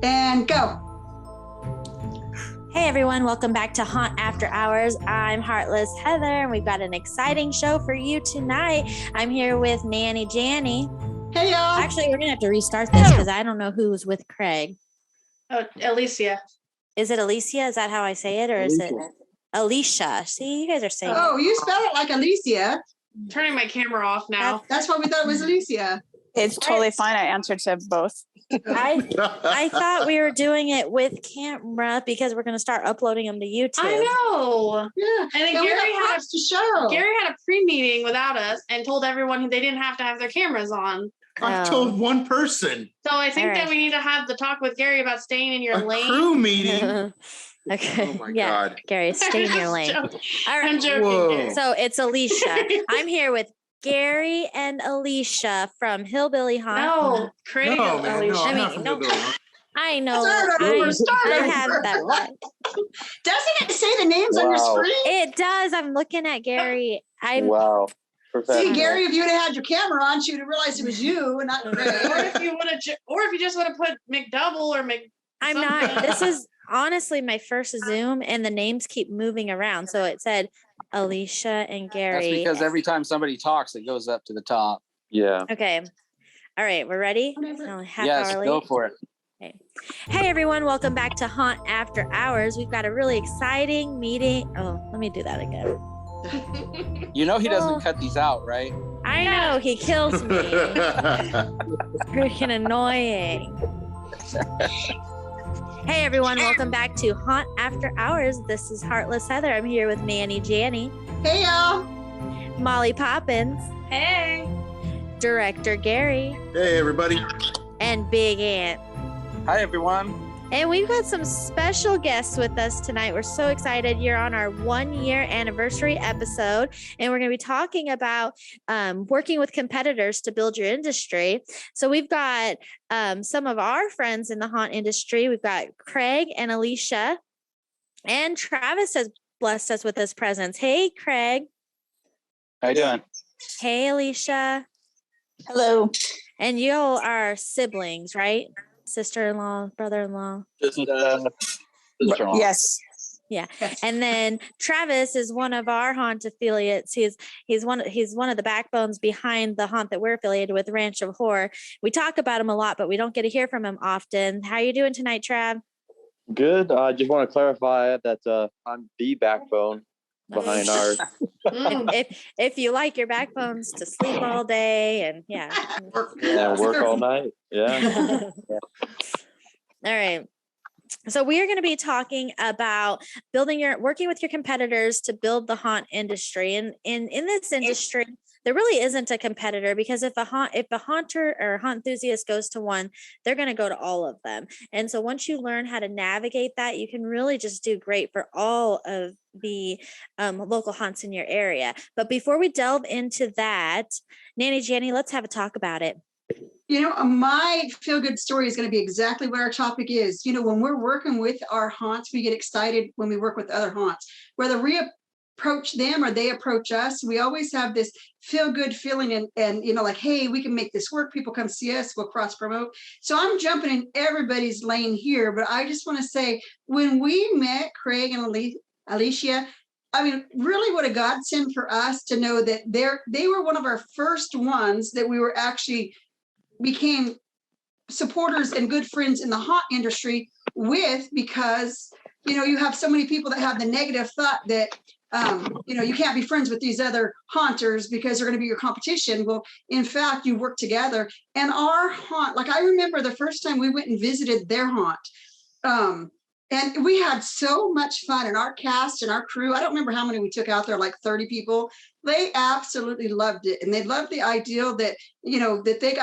And go. Hey everyone, welcome back to Haunt After Hours. I'm Heartless Heather, and we've got an exciting show for you tonight. I'm here with Nanny Janny. Hey y'all. Actually, we're gonna have to restart this because I don't know who was with Craig. Oh, Alicia. Is it Alicia? Is that how I say it, or is it Alicia? See, you guys are saying. Oh, you spell it like Alicia. Turning my camera off now. That's why we thought it was Alicia. It's totally fine. I answered to both. I thought we were doing it with camera because we're going to start uploading them to YouTube. I know. Yeah. And then Gary had a pre-meeting without us and told everyone they didn't have to have their cameras on. I told one person. So I think that we need to have the talk with Gary about staying in your lane. Crew meeting. Okay. Oh my God. Gary, stay in your lane. Joking. All right. I'm joking. So it's Alicia. I'm here with Gary and Alicia from Hillbilly Haunt. No, Craig and Alicia. I'm not from Hillbilly Haunt. I know. I have that right. Doesn't it say the names on your screen? It does. I'm looking at Gary. Wow. See, Gary, if you would have had your camera on, you'd have realized it was you and not Craig. or if you just want to put McDouble or Mc. I'm not. This is honestly my first Zoom, and the names keep moving around. So it said Alicia and Gary. That's because every time somebody talks, it goes up to the top. Yeah. Okay. All right. We're ready? Yes, go for it. Okay. Hey, everyone. Welcome back to Haunt After Hours. We've got a really exciting meeting. Oh, let me do that again. You know he doesn't cut these out, right? I know. He kills me. Freaking annoying. Hey everyone, welcome back to Haunt After Hours. This is Heartless Heather. I'm here with Nanny Janny. Hey y'all. Molly Poppins. Hey. Director Gary. Hey, everybody. And Big Ant. Hi, everyone. And we've got some special guests with us tonight. We're so excited. You're on our 1-year anniversary episode, and we're going to be talking about working with competitors to build your industry. So we've got some of our friends in the haunt industry. We've got Craig and Alicia, and Travis has blessed us with his presence. Hey, Craig. How you doing? Hey, Alicia. Hello. And you all are siblings, right? Sister-in-law, brother-in-law. Sister-in-law. Yes. Yeah. And then Travis is one of our haunt affiliates. He's one of the backbones behind the haunt that we're affiliated with, Ranch of Horror. We talk about him a lot, but we don't get to hear from him often. How are you doing tonight, Trav? Good. I just want to clarify that I'm the backbone behind our. If you like your backbones to sleep all day and work all night. Yeah. All right. So we are going to be talking about working with your competitors to build the haunt industry. And in this industry, there really isn't a competitor, because if a haunter or a haunt enthusiast goes to one, they're going to go to all of them. And so once you learn how to navigate that, you can really just do great for all of the local haunts in your area. But before we delve into that, Nanny Janny, let's have a talk about it. You know, my feel-good story is going to be exactly what our topic is. You know, when we're working with our haunts, we get excited when we work with other haunts. Whether we approach them or they approach us, we always have this feel-good feeling and you know, like, hey, we can make this work. People come see us, we'll cross-promote. So I'm jumping in everybody's lane here, but I just want to say, when we met Craig and Alicia, I mean, really what a godsend for us to know that they were one of our first ones that we were actually became supporters and good friends in the haunt industry with, because, you know, you have so many people that have the negative thought that, you know, you can't be friends with these other haunters because they're going to be your competition. Well, in fact, you work together. And our haunt, like I remember the first time we went and visited their haunt, and we had so much fun, and our cast and our crew, I don't remember how many we took out there, like 30 people. They absolutely loved it. And they loved the idea that, you know, that they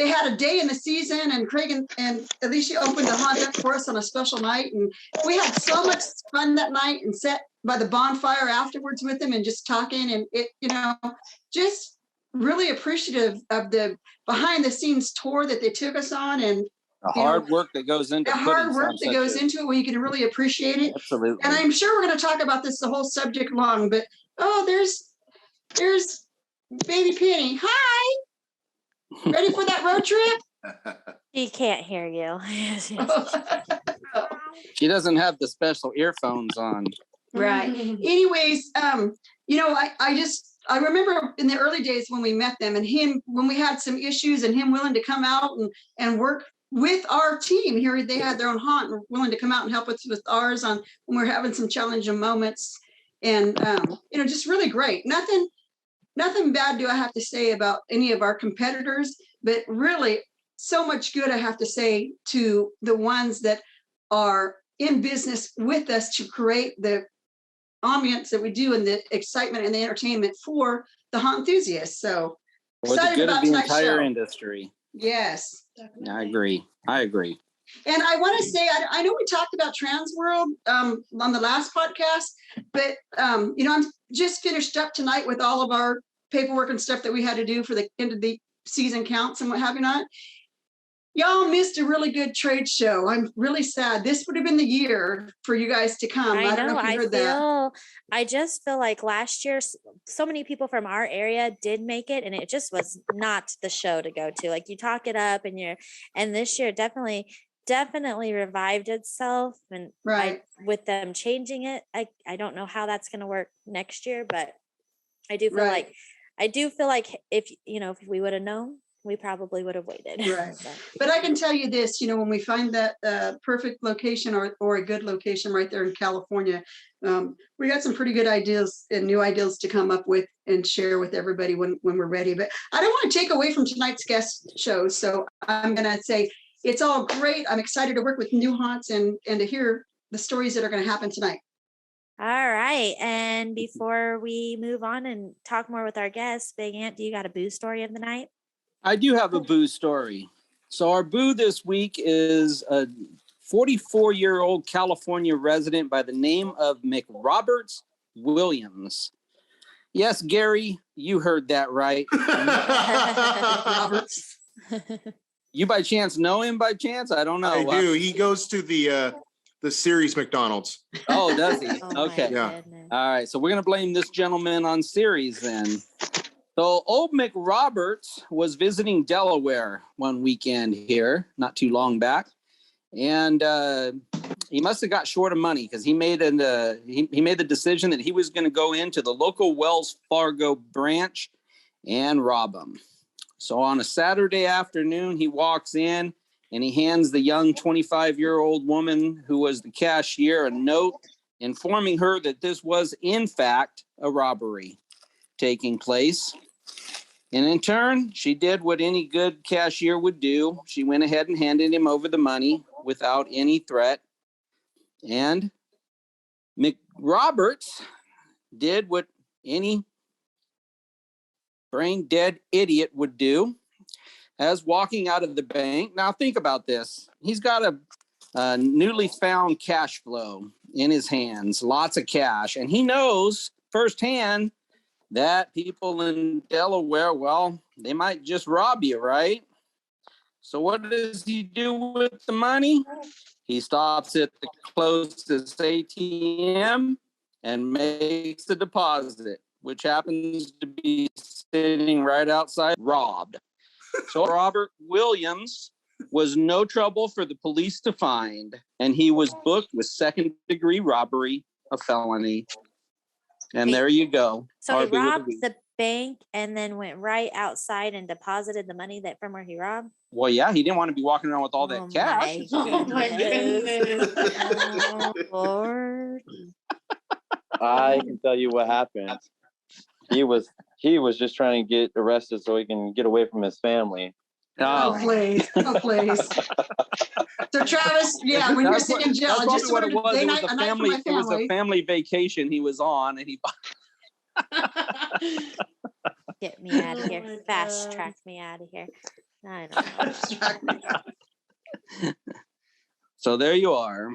had a day in the season, and Craig and Alicia opened the haunt up for us on a special night. And we had so much fun that night and sat by the bonfire afterwards with them and just talking. And it, you know, just really appreciative of the behind the scenes tour that they took us on, and the hard work that goes into the hard work that goes into it, when you can really appreciate it. Absolutely. And I'm sure we're going to talk about this the whole subject long, but there's Baby Penny. Hi. Ready for that road trip? He can't hear you. Yes, yes. She doesn't have the special earphones on. Right. Anyways, I remember in the early days when we met them and him, when we had some issues and him willing to come out and work with our team here. They had their own haunt and willing to come out and help us with ours on when we're having some challenging moments. And, just really great. Nothing bad do I have to say about any of our competitors, but really so much good I have to say to the ones that are in business with us to create the ambience that we do and the excitement and the entertainment for the haunt enthusiasts. So For the excited good of about the tonight's entire show. industry. Yes. I agree. And I want to say, I know we talked about Trans World on the last podcast, but I'm just finished up tonight with all of our paperwork and stuff that we had to do for the end of the season counts and what have you not. Y'all missed a really good trade show. I'm really sad. This would have been the year for you guys to come. I don't know if you heard that. I just feel like last year, so many people from our area did make it, and it just was not the show to go to. Like, you talk it up, and this year definitely revived itself. And right. With them changing it, I don't know how that's going to work next year, but I do feel like if we would have known, we probably would have waited. Right. But I can tell you this, when we find that perfect location or a good location right there in California, we got some pretty good ideas and new ideas to come up with and share with everybody when we're ready. But I don't want to take away from tonight's guest shows. So I'm going to say it's all great. I'm excited to work with new haunts and to hear the stories that are going to happen tonight. All right. And before we move on and talk more with our guests, Big Ant, do you got a boo story of the night? I do have a boo story. So our boo this week is a 44-year-old California resident by the name of McRoberts Williams. Yes, Gary, you heard that right. Roberts. You by chance know him by chance? I don't know. I do. He goes to the Series McDonald's. Oh, does he? Oh, okay. Yeah. All right. So we're going to blame this gentleman on Series then. So old McRoberts was visiting Delaware one weekend here, not too long back. And he must have got short of money because he made the decision that he was going to go into the local Wells Fargo branch and rob them. So on a Saturday afternoon, he walks in and he hands the young 25-year-old woman who was the cashier a note informing her that this was, in fact, a robbery taking place. And in turn, she did what any good cashier would do. She went ahead and handed him over the money without any threat. And McRoberts did what any brain-dead idiot would do as walking out of the bank. Now think about this. He's got a newly found cash flow in his hands, lots of cash. And he knows firsthand that people in Delaware, well, they might just rob you, right? So what does he do with the money? He stops at the closest ATM and makes the deposit, which happens to be sitting right outside, robbed. So Robert Williams was no trouble for the police to find, and he was booked with second-degree robbery, a felony. And there you go. So he robbed the bank and then went right outside and deposited the money from where he robbed? Well, yeah, he didn't want to be walking around with all that cash. Oh my goodness. Oh, Lord. I can tell you what happened. He was just trying to get arrested so he can get away from his family. Oh, please. Oh, please. So Travis, yeah, when you're sitting in jail, I just what it was. It was a family vacation he was on, and he Get me out of here. Fast track me out of here. I don't know. So there you are.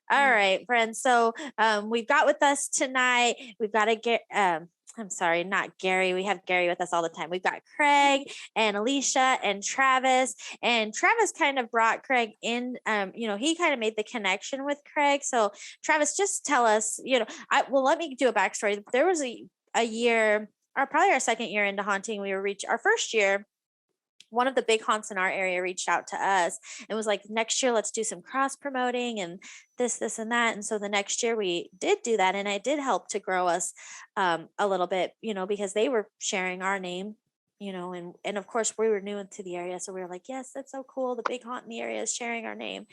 All right, friends. So we've got with us tonight, we've got I'm sorry, not Gary. We have Gary with us all the time. We've got Craig and Alicia and Travis. And Travis kind of brought Craig in. He kind of made the connection with Craig. So Travis, just tell us, let me do a backstory. There was a year, or probably our second year into haunting, we were our first year. one of the big haunts in our area reached out to us and was like, next year, let's do some cross promoting and this, and that. And so the next year we did do that. And I did help to grow us a little bit, because they were sharing our name, and of course we were new into the area. So we were like, yes, that's so cool. The big haunt in the area is sharing our name.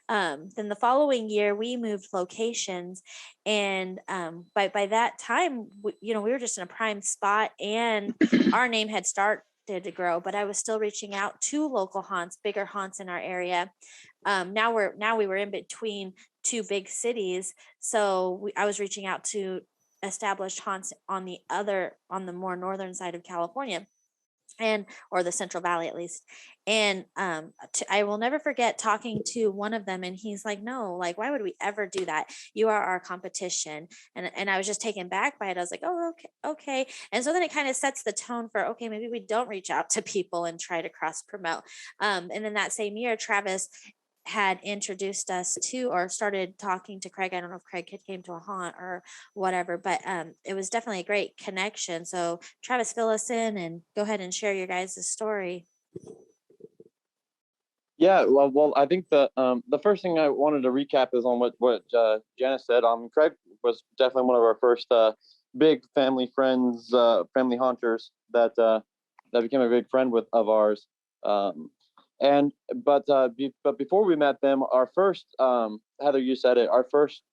Then the following year we moved locations, and by that time, we were just in a prime spot, and our name had started to grow, but I was still reaching out to local haunts, bigger haunts in our area. Now we were in between two big cities. So I was reaching out to established haunts on the more northern side of California, or the Central Valley at least. And I will never forget talking to one of them, and he's like, no, like, why would we ever do that? You are our competition. And I was just taken back by it. I was like, oh, okay. And so then it kind of sets the tone for, okay, maybe we don't reach out to people and try to cross promote. And then that same year, Travis had introduced us to, or started talking to Craig. I don't know if Craig had came to a haunt or whatever, but it was definitely a great connection. So Travis, fill us in and go ahead and share your guys' story. Yeah, well, I think the first thing I wanted to recap is on what Janice said. Craig was definitely one of our first big family friends, family haunters that became a big friend of ours. But before we met them, our first Heather, you said it, our first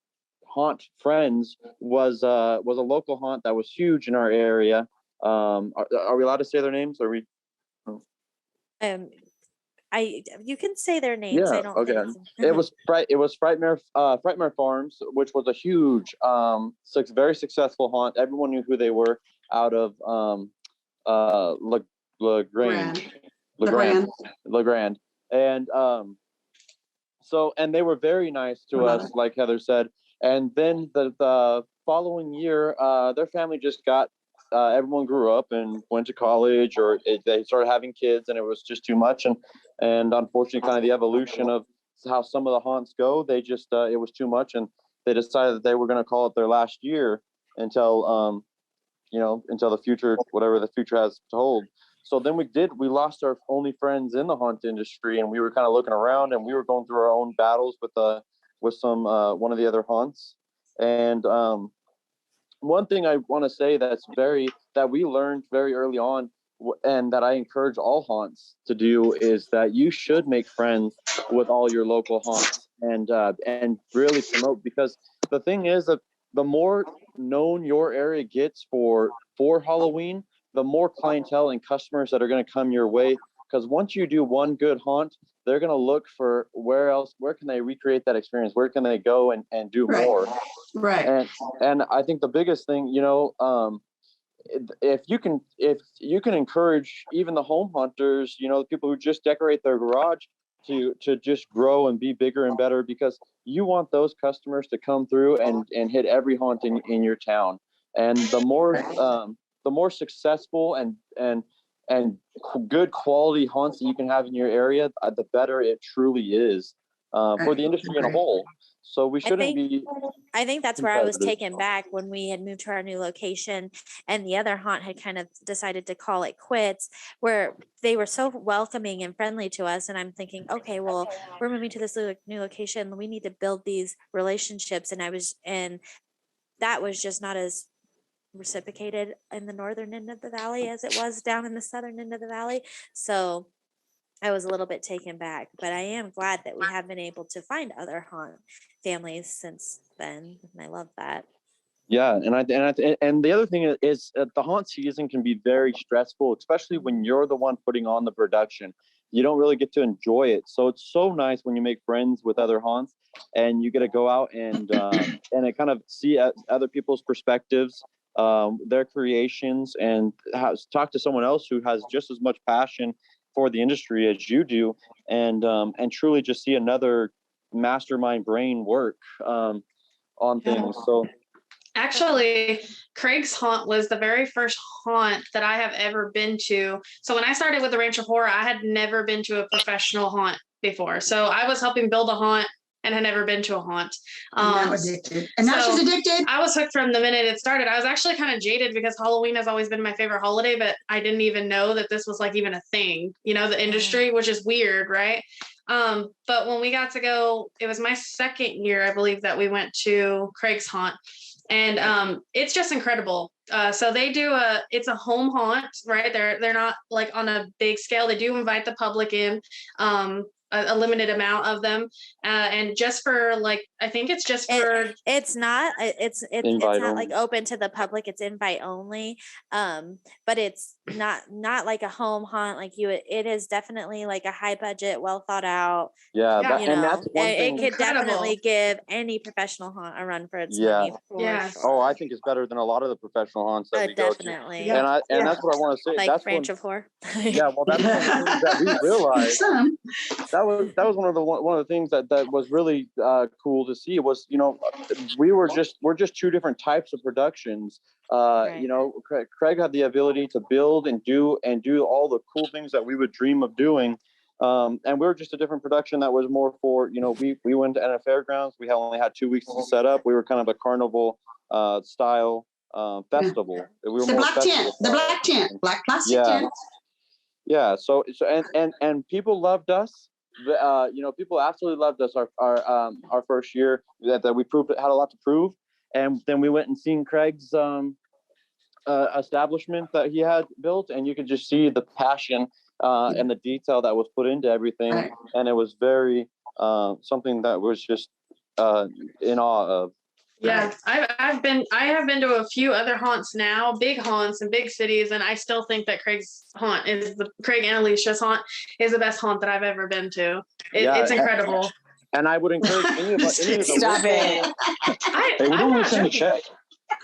haunt friends was a local haunt that was huge in our area. Are we allowed to say their names? Or we? You can say their names. Yeah. I don't Okay. think It was Frightmare Farms, which was a huge, very successful haunt. Everyone knew who they were out of LeGrand. And and they were very nice to us, like Heather said. And then the following year, their family just got, everyone grew up and went to college, or they started having kids, and it was just too much. And unfortunately, kind of the evolution of how some of the haunts go, they just, it was too much. And they decided that they were going to call it their last year until the future, whatever the future has to hold. So then we lost our only friends in the haunt industry, and we were kind of looking around, and we were going through our own battles with some one of the other haunts. And one thing I want to say that we learned very early on, and that I encourage all haunts to do, is that you should make friends with all your local haunts and really promote, because the thing is that the more known your area gets for Halloween, the more clientele and customers that are going to come your way. Because once you do one good haunt, they're going to look for where can they recreate that experience? Where can they go and do more? Right. And I think the biggest thing, if you can encourage even the home hunters, the people who just decorate their garage to just grow and be bigger and better, because you want those customers to come through and hit every haunt in your town. And the more successful and good quality haunts that you can have in your area, the better it truly is for the industry in a whole. So we shouldn't be. I think that's where I was taken back when we had moved to our new location, and the other haunt had kind of decided to call it quits, where they were so welcoming and friendly to us. And I'm thinking, okay, well, we're moving to this new location. We need to build these relationships. And that was just not as reciprocated in the northern end of the valley as it was down in the southern end of the valley. So I was a little bit taken back, but I am glad that we have been able to find other haunt families since then, and I love that. Yeah, and the other thing is the haunt season can be very stressful, especially when you're the one putting on the production. You don't really get to enjoy it, so it's so nice when you make friends with other haunts and you get to go out and it kind of see other people's perspectives, their creations, and talk to someone else who has just as much passion for the industry as you do, and truly just see another mastermind brain work on things. So actually, Craig's haunt was the very first haunt that I have ever been to. So when I started with the Ranch of Horror, I had never been to a professional haunt before. So I was helping build a haunt and had never been to a haunt. And now addicted. And now so she's addicted. I was hooked from the minute it started. I was actually kind of jaded because Halloween has always been my favorite holiday, but I didn't even know that this was like even a thing, you know, the industry, which is weird, right? But when we got to go, it was my second year, I believe, that we went to Craig's Haunt. And it's just incredible. So they do it's a home haunt, right? They're not like on a big scale. They do invite the public in, a limited amount of them, and just for like, I think it's just for. It's not like open to the public. It's invite only, but it's not like a home haunt like you. It is definitely like a high budget, well thought out. Yeah, Yeah. that's one thing. It could Incredible. definitely give any professional haunt a run for its money. Yes. Sure. Oh, I think it's better than a lot of the professional haunts that we go to. Definitely. Yeah. And that's what I want to say. Like That's Branch one, of Horror. yeah, well, that's one of the things that we realized. Some. That was one of the things that was really cool to see was, you know, we're just two different types of productions. Right. You know, Craig had the ability to build and do all the cool things that we would dream of doing. And we were just a different production that was more for, you know, we went to a fairgrounds. We only had 2 weeks to set up. We were kind of a carnival style festival. We were The more black tent, the black tent, black plastic tent. Yeah. So and people loved us. You know, people absolutely loved us our first year that we proved it had a lot to prove. And then we went and seen Craig's establishment that he had built, and you could just see the passion and the detail that was put into everything. Right. And it was very something that was just in awe of. Yeah, I have been to a few other haunts now, big haunts in big cities, and I still think that Craig's haunt Craig and Alicia's haunt is the best haunt that I've ever been to. It's incredible. And I would encourage any of the Stop it. Hey, we're I'm doing not this in the joking.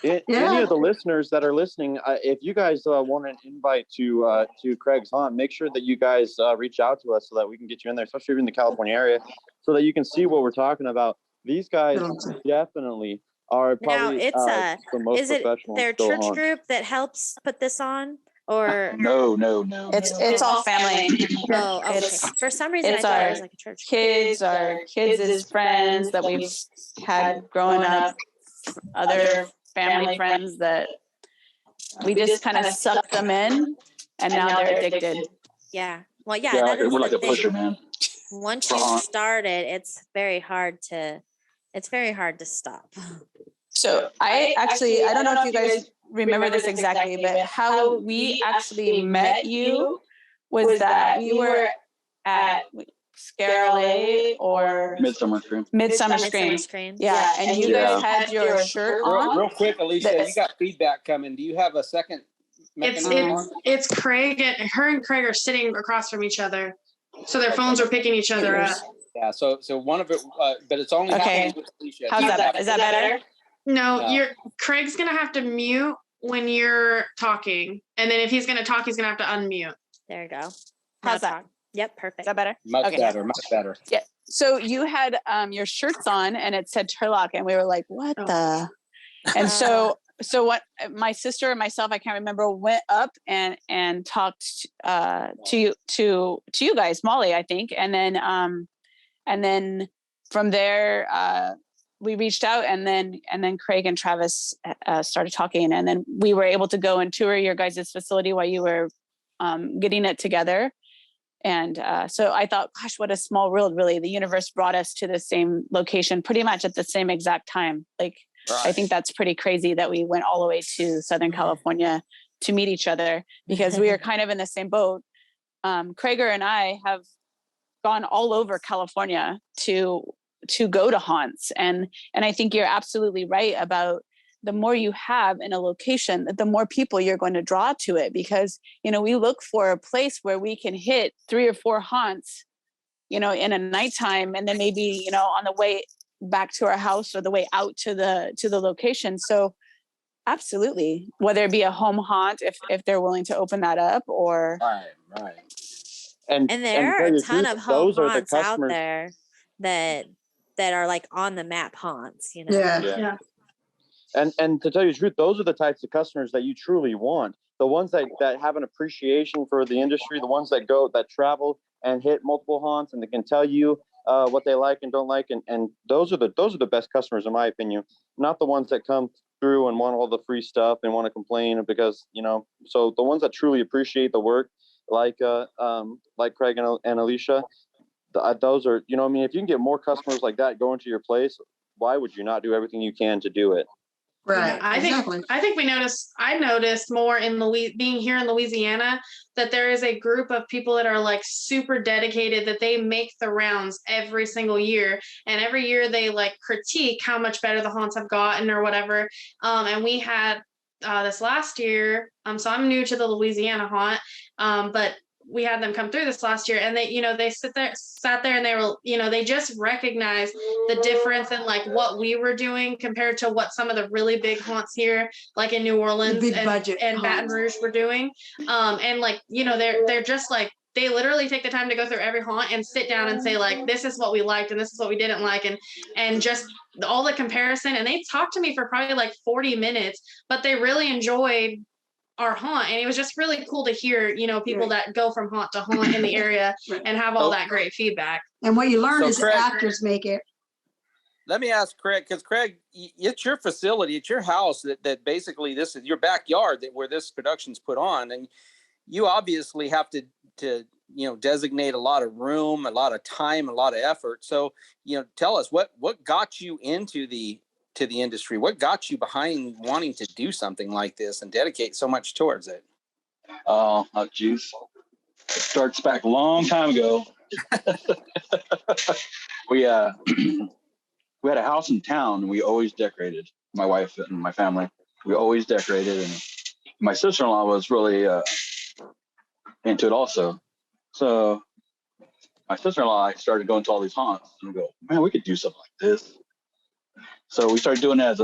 chat. Any of the listeners that are listening, if you guys want an invite to Craig's Haunt, make sure that you guys reach out to us so that we can get you in there, especially if you're in the California area, so that you can see what we're talking about. These guys definitely are probably it's the most is it professional. their still church haunt. group that helps put this on, or No. It's all family. oh, okay. It's For some reason I it's thought it our was like a church. kids, our kids' friends that we've had growing up, other family friends that we just kind of suck them in, and now they're addicted. Yeah. Well, yeah, that is we're like the a thing. pusher, man. Once you start it, it's very hard to stop. So I don't know if you guys remember this exactly, but how we actually met you was that we were at Scarlet or Midsummer Scream. Midsummer Scream. Yeah, and you guys had your shirt on. Real quick, Alicia, you got feedback coming. Do you have a second mechanism on? It's Craig and her and Craig are sitting across from each other, so their phones are picking each other up. Yeah, so one of it, but it's only happening with Alicia. How's that? Is that better? No, Craig's gonna have to mute when you're talking, and then if he's gonna talk, he's gonna have to unmute. There you go. How's that? Yep, perfect. Is that better? Much better. Yeah. So you had your shirts on and it said Turlock, and we were like, what the? And so what my sister and myself, I can't remember, went up and talked to you guys, Molly, I think. And then from there we reached out, and then Craig and Travis started talking, and then we were able to go and tour your guys' facility while you were getting it together. And so I thought, gosh, what a small world, really. The universe brought us to the same location pretty much at the same exact time. Like, right. I think that's pretty crazy that we went all the way to Southern California to meet each other, because we are kind of in the same boat. Krager and I have gone all over California to go to haunts. And I think you're absolutely right about the more you have in a location, the more people you're going to draw to it, because, we look for a place where we can hit 3 or 4 haunts, in a nighttime, and then maybe, on the way back to our house or the way out to the location. So absolutely, whether it be a home haunt, if they're willing to open that up, or right. And there are a ton of home haunts out there that are like on the map haunts, Yeah. And to tell you the truth, those are the types of customers that you truly want. The ones that have an appreciation for the industry, the ones that travel and hit multiple haunts, and they can tell you what they like and don't like, and those are the best customers in my opinion, not the ones that come through and want all the free stuff and want to complain because so the ones that truly appreciate the work, like Craig and Alicia, those are I mean, if you can get more customers like that going to your place, why would you not do everything you can to do it? Right. Yeah, I think I noticed more in being here in Louisiana that there is a group of people that are like super dedicated, that they make the rounds every single year, and every year they like critique how much better the haunts have gotten or whatever. And we had this last year. So I'm new to the Louisiana haunt, but we had them come through this last year, and they sat there and they were, they just recognized the difference in like what we were doing compared to what some of the really big haunts here, like in New Orleans and Baton Rouge were doing. And like, they're just like, they literally take the time to go through every haunt and sit down and say like, this is what we liked and this is what we didn't like. And just all the comparison. And they talked to me for probably like 40 minutes, but they really enjoyed our haunt, and it was just really cool to hear people that go from haunt to haunt in the area and have all that great feedback. And what you learn is Craig, actors make it. Let me ask Craig, because Craig, it's your facility, it's your house that basically this is your backyard where this production's put on, and you obviously have to designate a lot of room, a lot of time, a lot of effort. So tell us what got you into the industry? What got you behind wanting to do something like this and dedicate so much towards it? Oh, geez. It starts back a long time ago. We had a house in town, and we always decorated. My wife and my family, we always decorated, and my sister-in-law was really into it also. So my sister-in-law started going to all these haunts, and we go, man, we could do something like this. So we started doing it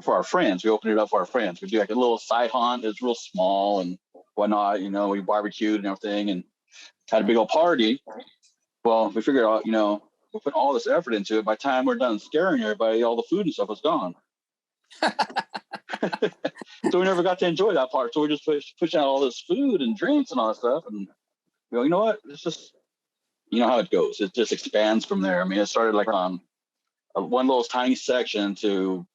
for our friends. We opened it up for our friends. We do like a little side haunt. It's real small and whatnot. We barbecued and everything and had a big old party. Well, we figured out, we'll put all this effort into it. By the time we're done scaring everybody, all the food and stuff was gone. So we never got to enjoy that part. So we're just pushing out all this food and drinks and all that stuff. And we go, you know what? It's just, how it goes. It just expands from there. I mean, it started like on one little tiny section to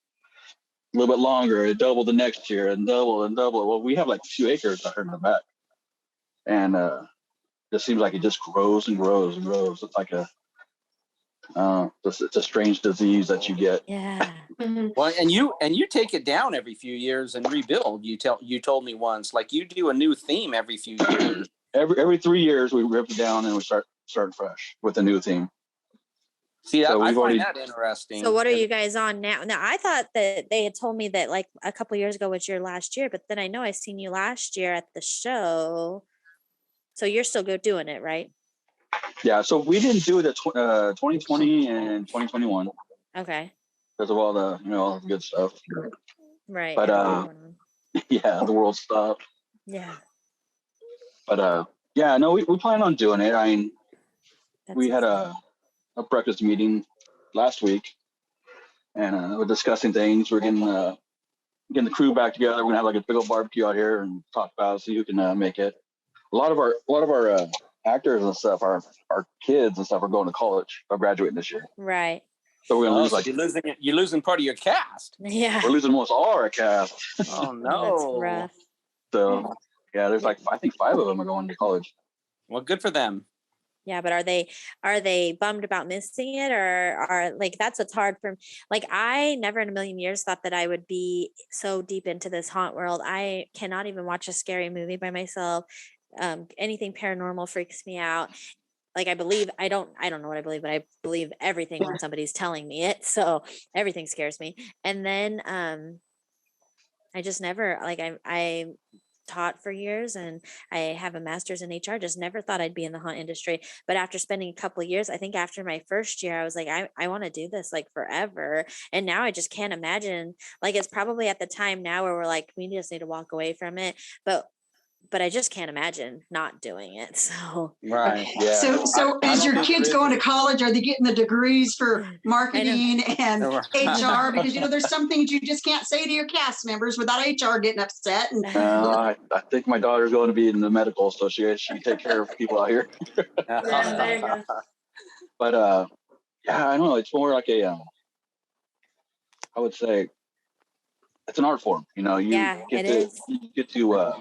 a little bit longer. It doubled the next year and double and double. Well, we have like a few acres out here in the back, and it seems like it just grows and grows and grows. It's like it's a strange disease that you get. Yeah. Well, and you take it down every few years and rebuild. You told me once, like you do a new theme every few years. Every 3 years we rip it down and we start fresh with a new theme. See, so I find that interesting. So what are you guys on now? Now, I thought that they had told me that like a couple years ago was your last year, but then I know I seen you last year at the show. So you're still doing it, right? Yeah. So we didn't do it at 2020 and 2021. Okay. Because of all the good stuff. Right. But yeah, the world stopped. Yeah. But yeah, no, we plan on doing it. I mean, we had a breakfast meeting last week, and we're discussing things. We're getting the crew back together. We're gonna have like a big old barbecue out here and talk about it, see who can make it. A lot of our actors and stuff, our kids and stuff are going to college. Are graduating this year. Right. So we're gonna lose you're losing part of your cast. Yeah. We're losing almost all our cast. Oh no. That's rough. So yeah, there's like I think 5 of them are going to college. Well, good for them. Yeah, but are they bummed about missing it, or are like that's what's hard for me. Like I never in a million years thought that I would be so deep into this haunt world. I cannot even watch a scary movie by myself. Anything paranormal freaks me out. Like I don't know what I believe, but I believe everything when somebody's telling me it. So everything scares me. And then I just never I taught for years and I have a master's in HR, just never thought I'd be in the haunt industry. But after spending a couple of years, I think after my first year, I was like, I want to do this like forever. And now I just can't imagine, like, it's probably at the time now where we're like, we just need to walk away from it. But I just can't imagine not doing it. So right. Yeah. So as your kids going to college, are they getting the degrees for marketing and HR? Because there's some things you just can't say to your cast members without HR getting upset. And I think my daughter's going to be in the medical, so she can take care of people out here. Yeah, there you go. But yeah, I don't know. It's more like a, I would say, it's an art form. You know, you get to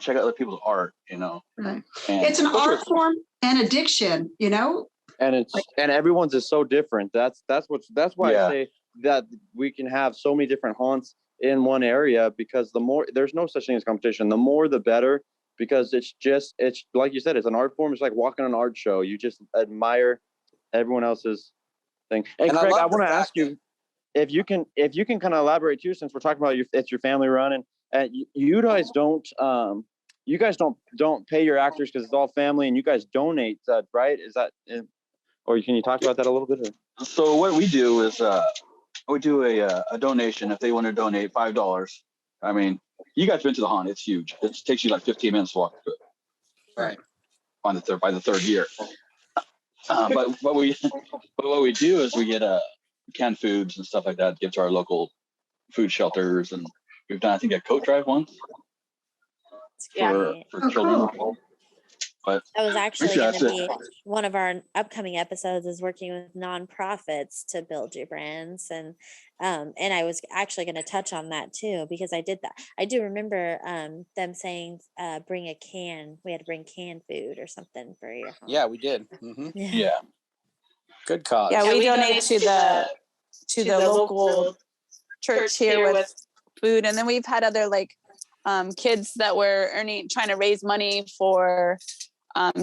check out other people's art. You know, Right. and It's an art form and addiction, you know? And everyone's is so different. That's why Yeah. I say that we can have so many different haunts in one area, because the more, there's no such thing as competition. The more the better, because it's like you said, it's an art form. It's like walking an art show. You just admire everyone else's thing. And Craig, I want to ask you if you can kind of elaborate too, since we're talking about it's your family run, and you guys don't pay your actors because it's all family, and you guys donate, right? Is that, or can you talk about that a little bit? So what we do is we do a donation if they want to donate $5. I mean, you guys been to the haunt; it's huge. It takes you like 15 minutes to walk through it. Right. By the third year. But what we do is we get canned foods and stuff like that to give to our local food shelters, and we've done, I think, a coat drive once for children. Cool. But that was actually going to be one of our upcoming episodes, is working with nonprofits to build your brands. And I was actually going to touch on that too, because I did that. I do remember them saying, bring a can. We had to bring canned food or something for your home. Yeah, we did. Yeah. Good cause. Yeah, we donate to the local church here with food. And then we've had other kids that were trying to raise money for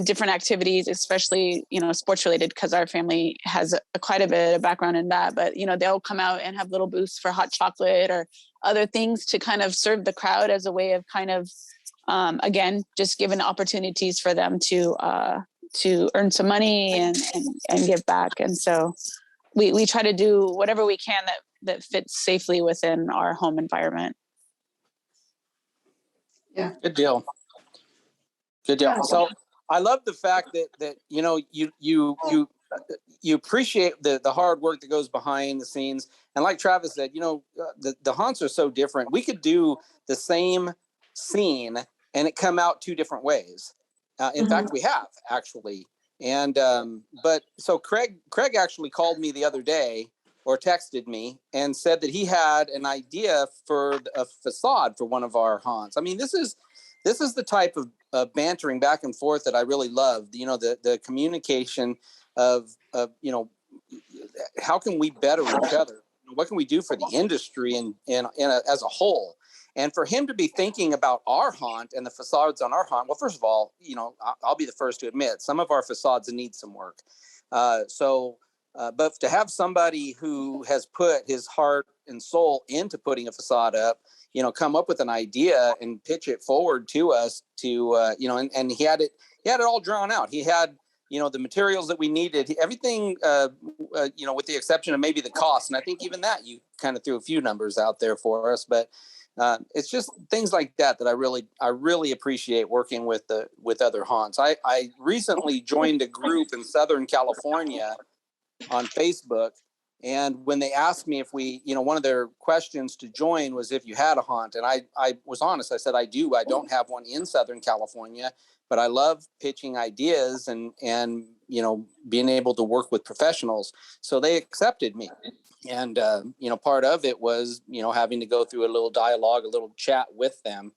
different activities, especially, sports related, because our family has quite a bit of background in that. But, they'll come out and have little booths for hot chocolate or other things to kind of serve the crowd as a way of kind of, again, just giving opportunities for them to earn some money and give back. And so we try to do whatever we can that fits safely within our home environment. Yeah. Good deal. So I love the fact that you appreciate the hard work that goes behind the scenes. And like Travis said, the haunts are so different. We could do the same scene and it come out two different ways. In fact, we have actually. And but so Craig actually called me the other day, or texted me, and said that he had an idea for a facade for one of our haunts. I mean, this is the type of bantering back and forth that I really love. The communication of how can we better each other? What can we do for the industry and as a whole? And for him to be thinking about our haunt and the facades on our haunt, well, first of all, I'll be the first to admit some of our facades need some work. But to have somebody who has put his heart and soul into putting a facade up, come up with an idea and pitch it forward to us to, and he had it all drawn out. He had, the materials that we needed, everything, with the exception of maybe the cost. And I think even that you kind of threw a few numbers out there for us, but it's just things like that I really appreciate working with other haunts. I recently joined a group in Southern California on Facebook. And when they asked me if we, one of their questions to join was if you had a haunt. And I was honest. I said, I do. I don't have one in Southern California, but I love pitching ideas and being able to work with professionals. So they accepted me. And, part of it was, having to go through a little dialogue, a little chat with them,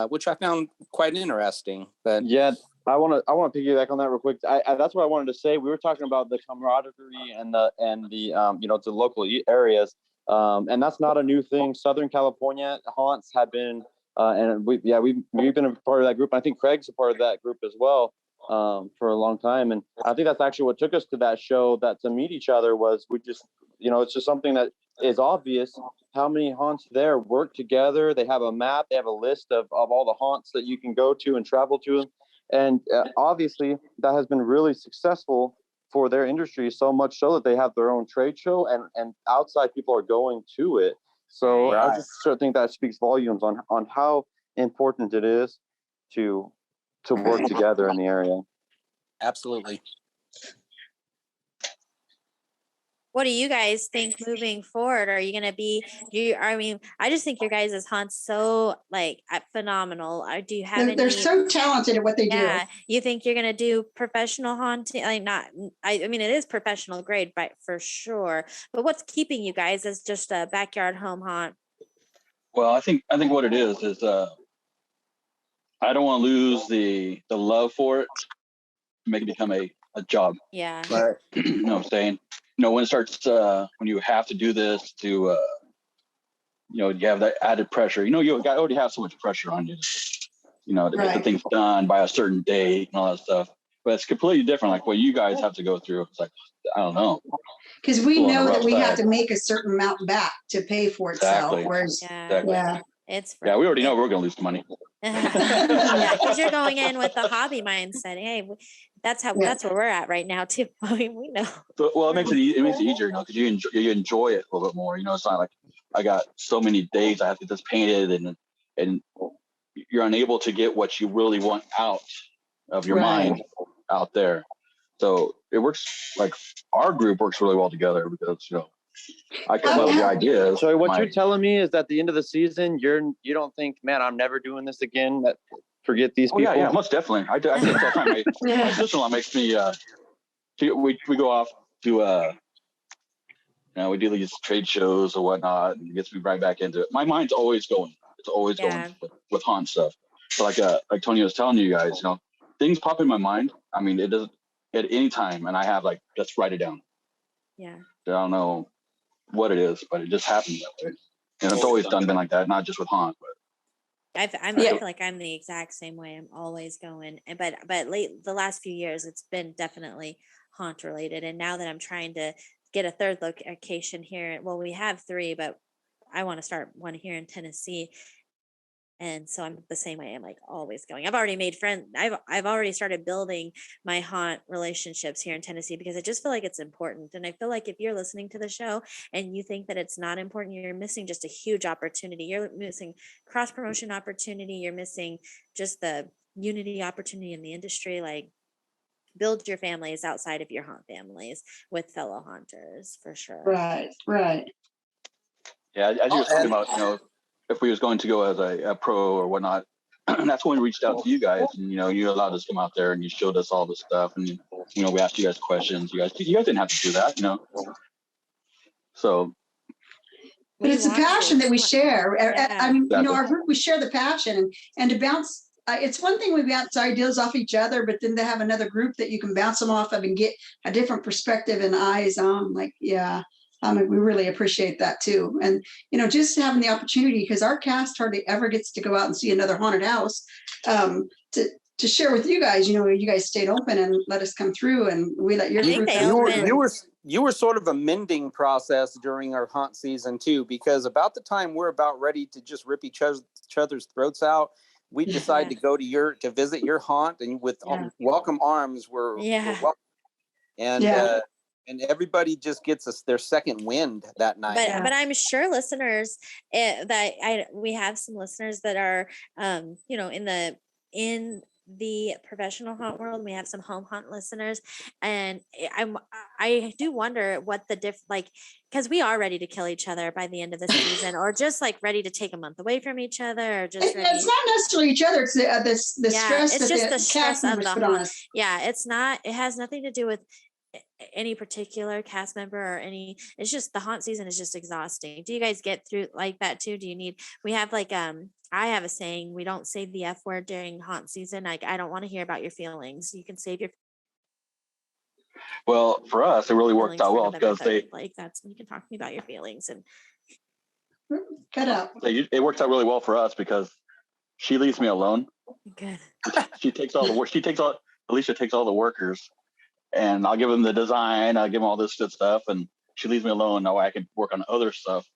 which I found quite interesting. But yeah, I want to piggyback on that real quick. That's what I wanted to say. We were talking about the camaraderie and the local areas, and that's not a new thing. Southern California haunts have been, and we've been a part of that group. I think Craig's a part of that group as well, for a long time. And I think that's actually what took us to that show, that to meet each other was we just, it's just something that is obvious. How many haunts there work together? They have a map. They have a list of all the haunts that you can go to and travel to. And obviously, that has been really successful for their industry, so much so that they have their own trade show and outside people are going to it. So I just sort of think that speaks volumes on how important it is to work together in the area. Absolutely. What do you guys think moving forward? Are you going to be, I mean, I just think your guys' haunts so like phenomenal. Do you have They're so talented at what they do. Yeah, you think you're gonna do professional haunting? Like not, I mean, it is professional grade, but for sure. But what's keeping you guys as just a backyard home haunt? Well, I think what it is I don't want to lose the love for it, make it become a job. Yeah. Right. You know what I'm saying? You know, when it starts, when you have to do this to, you know, you have that added pressure. You know, you already have so much pressure on you, you know, to get the Right. things done by a certain date and all that stuff. But it's completely different, like what you guys have to go through. It's like, I don't know. Because we Still on the know that rough we have side. to make a certain amount back to pay for itself. Exactly. Whereas, Yeah. Exactly. yeah, It's Yeah, we already know we're going to lose the money. yeah, because you're going in with the hobby mindset. Hey, that's how Yeah. that's where we're at right now too. I mean, we know. So, well, it makes it easier, you know, because you enjoy it a little bit more. You know, it's not like I got so many days I have to get this painted, and you're unable to get what you really want out of your Right. mind out there. So it works, like our group works really well together because, you know, I come up with the ideas. So what you're telling me is that at the end of the season, you don't think, man, I'm never doing this again. That forget these people. Yeah, most definitely. I say it all the time. My sister-in-law makes me. We go off to you know, we do these trade shows or whatnot, and it gets me right back into it. My mind's always going. It's always going with haunt stuff. So like Tony was telling you guys, you know, things pop in my mind. I mean, it doesn't at any time, and I have like just write it down. Yeah. I don't know what it is, but it just happens that way, and it's always been like that, not just with haunt, but. I feel like I'm the exact same way. I'm always going, but the last few years, it's been definitely haunt related. And now that I'm trying to get a third location here, well, we have 3, but I want to start one here in Tennessee. And so I'm the same way. I'm like always going. I've already made friends. I've already started building my haunt relationships here in Tennessee because I just feel like it's important. And I feel like if you're listening to the show and you think that it's not important, you're missing just a huge opportunity. You're missing cross promotion opportunity. You're missing just the unity opportunity in the industry. Like build your families outside of your haunt families with fellow haunters for sure. Right. Yeah, as you were talking about, you know, if we was going to go as a pro or whatnot, that's when we reached out to you guys, and you know, you allowed us to come out there and you showed us all this stuff, and you know, we asked you guys questions. You guys didn't have to do that, you know. So. But it's a passion that we share. Yeah. I mean, you know, our group, we share the passion, and to bounce. It's one thing we bounce ideas off each other, but then to have another group that you can bounce them off of and get a different perspective and eyes on. Like, yeah. We really appreciate that too. And, you know, just having the opportunity, because our cast hardly ever gets to go out and see another haunted house, to share with you guys. You know, you guys stayed open and let us come through, and we let your group come through. You were sort of a mending process during our haunt season too, because about the time we're about ready to just rip each other's throats out, we decided to go to visit your haunt, and with welcome arms we're welcome. And and everybody just gets their second wind that night. But I'm sure listeners we have some listeners that are you know, in the professional haunt world. We have some home haunt listeners, and I do wonder what the like, because we are ready to kill each other by the end of the season, or just like ready to take a month away from each other, or just ready. It's not necessarily each other. It's the stress. It's just the stress of the haunt. Yeah, it's not. It has nothing to do with any particular cast member or it's just the haunt season is just exhausting. Do you guys get through like that too? We have like I have a saying, we don't say the F word during haunt season. Like, I don't want to hear about your feelings. You can save your. Well, for us, it really worked out well because you can talk to me about your feelings and cut up. It worked out really well for us because she leaves me alone. Good. She takes all the work. Alicia takes all the workers, and I'll give them the design. I'll give them all this good stuff, and she leaves me alone. Now I can work on other stuff.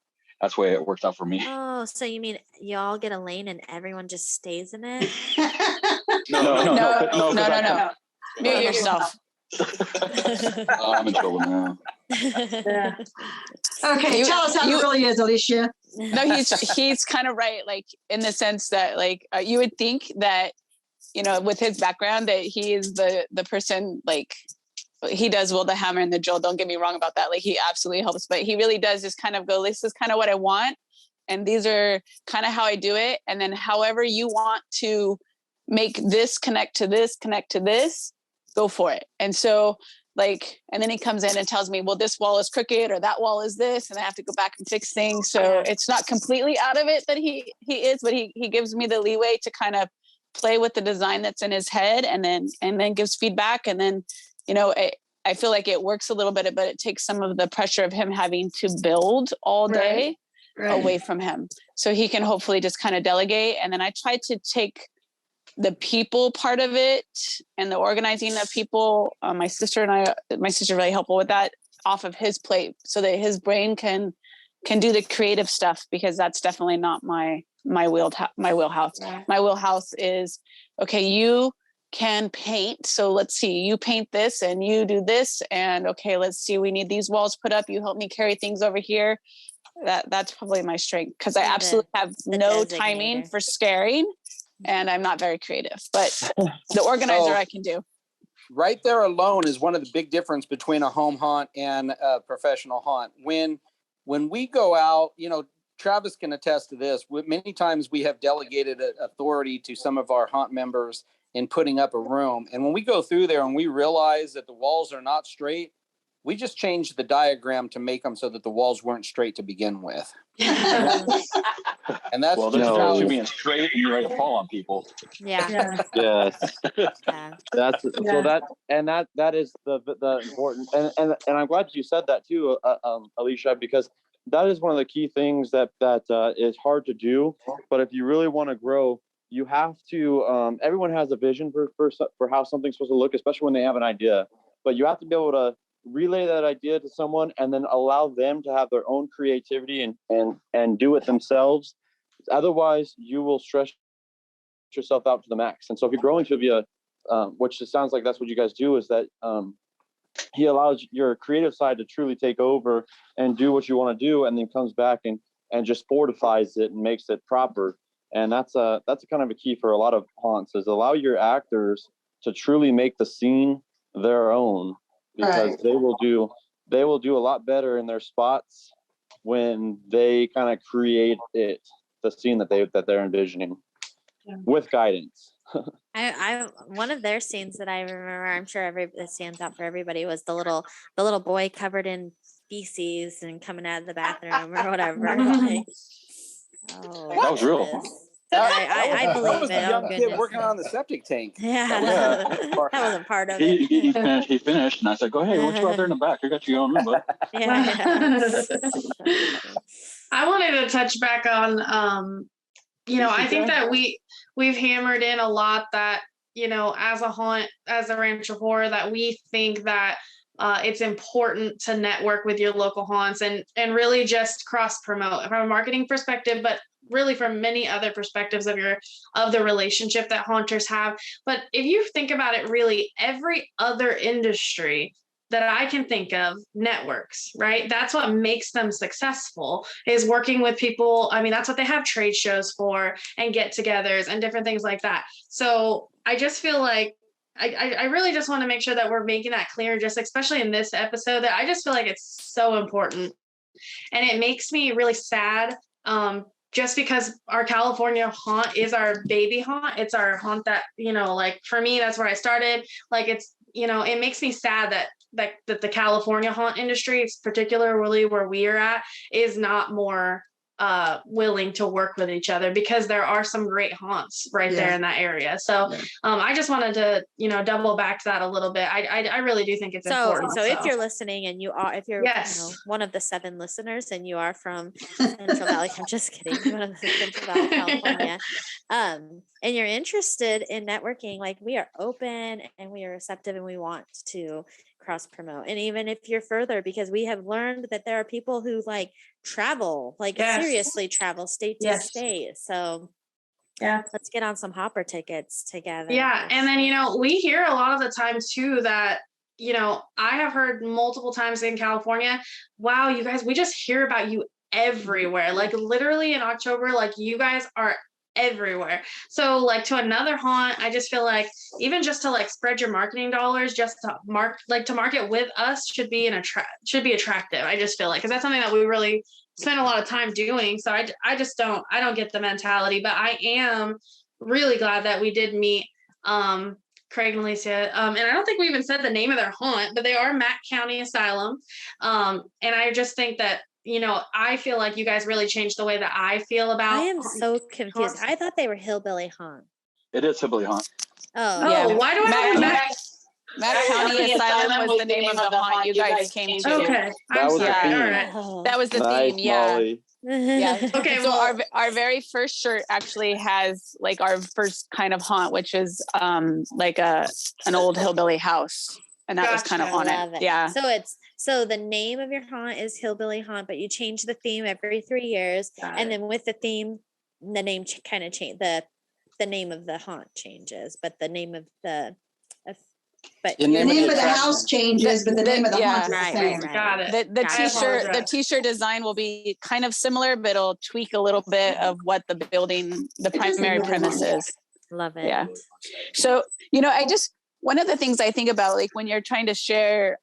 That's the way it works out for me. Oh, so you mean y'all get a lane and everyone just stays in it? No. Mute yourself. I'm in trouble now. Okay, tell us how it really is, Alicia. No, he's kind of right. Like, in the sense that, like, you would think that, you know, with his background, that he is the person, like he does wield the hammer and the drill. Don't get me wrong about that. Like he absolutely helps, but he really does just kind of go, this is kind of what I want. And these are kind of how I do it. And then however you want to make this connect to this, go for it. And so like, and then he comes in and tells me, well, this wall is crooked or that wall is this, and I have to go back and fix things. So it's not completely out of it that he is, but he gives me the leeway to kind of play with the design that's in his head, and then gives feedback. And then, you know, I feel like it works a little bit, but it takes some of the pressure of him having to build all day away from him. So he can hopefully just kind of delegate. And then I try to take the people part of it and the organizing of people. My sister really helpful with that, off of his plate, so that his brain can do the creative stuff, because that's definitely not my wheelhouse. My wheelhouse is, okay, you can paint. So let's see, you paint this and you do this. And okay, let's see, we need these walls put up. You help me carry things over here. That's probably my strength, because I absolutely have no timing for scaring, and I'm not very creative, but the organizer I can do. Right there alone is one of the big difference between a home haunt and a professional haunt. When we go out, you know, Travis can attest to this. Many times we have delegated authority to some of our haunt members in putting up a room. And when we go through there and we realize that the walls are not straight, we just changed the diagram to make them so that the walls weren't straight to begin with. And that's Well, there's a difference between being straight and you're ready to fall on people. Yeah. Yes. Yeah. That's so that is the important, and I'm glad you said that too, Alicia, because that is one of the key things that is hard to do. But if you really want to grow, you have to. Everyone has a vision for how something's supposed to look, especially when they have an idea. But you have to be able to relay that idea to someone, and then allow them to have their own creativity and do it themselves. Otherwise, you will stress yourself out to the max. And so if you're growing to be which it sounds like that's what you guys do, is that he allows your creative side to truly take over and do what you want to do, and then comes back and just fortifies it and makes it proper. And that's a kind of a key for a lot of haunts, is allow your actors to truly make the scene their own, because they will do a lot better in their spots when they kind of create the scene that they're envisioning with guidance. I one of their scenes that I remember, I'm sure it stands out for everybody, was the little boy covered in feces and coming out of the bathroom or whatever. Like, That was real. I believe that was it. a young kid working on the septic tank. Yeah, that wasn't part of it. He finished, and I said, "Go ahead, let's go out there in the back. I got you on." Yeah. I wanted to touch back on, you know, I think that we've hammered in a lot that, you know, as a haunt, as a rancher horror, that we think that it's important to network with your local haunts and really just cross promote from a marketing perspective, but really from many other perspectives of the relationship that haunters have. But if you think about it, really every other industry that I can think of networks, right? That's what makes them successful, is working with people. I mean, that's what they have trade shows for and get-togethers and different things like that. So I just feel like I really just want to make sure that we're making that clear, just especially in this episode, that I just feel like it's so important. And it makes me really sad, just because our California haunt is our baby haunt. It's our haunt that, you know, like for me, that's where I started. Like, it's, you know, it makes me sad that the California haunt industry, particularly where we are at, is not more willing to work with each other, because there are some great haunts right there in that area. So I just wanted to, you know, double back to that a little bit. I really do think it's important. So if you're listening and if you're you know, one of the 7 listeners and you are from Central Valley, I'm just kidding, one of the Central Valley, California, and you're interested in networking, like, we are open and we are receptive and we want to cross promote. And even if you're further, because we have learned that there are people who like travel, like seriously travel state to state. So let's get on some hopper tickets together. Yeah. And then, you know, we hear a lot of the time too that, you know, I have heard multiple times in California, wow, you guys, we just hear about you everywhere. Like literally in October, like you guys are everywhere. So like to another haunt, I just feel like even just to like spread your marketing dollars, just to market with us should be attractive. I just feel like, because that's something that we really spend a lot of time doing. So I just don't get the mentality, but I am really glad that we did meet Craig and Alicia. And I don't think we even said the name of their haunt, but they are Mack County Asylum. And I just think that, you know, I feel like you guys really changed the way that I feel about. I am so confused. I thought they were Hillbilly Haunt. It is Hillbilly Haunt. Oh, Yeah. Why do I have Mack County Asylum was the name of the haunt you guys came to. Okay, That I'm was the sorry. theme. All right. Oh. That was the Nice, theme. Yeah. Molly. Yeah. Okay, So well, our very first shirt actually has like our first kind of haunt, which is like an old hillbilly house. And that was kind of Gotcha. on it. Yeah. So the name of your haunt is Hillbilly Haunt, but you change the theme every 3 years, Got and it. then with the theme, the name kind of change. The name of the haunt changes, but the name of the but The The name of name the of the attraction. house changes, but the name of the haunt is the Right, same. right. Got it. The I apologize. t-shirt design will be kind of similar, but it'll tweak a little bit of what the primary premise is. Love it. Yeah. So, you know, one of the things I think about, like when you're trying to share,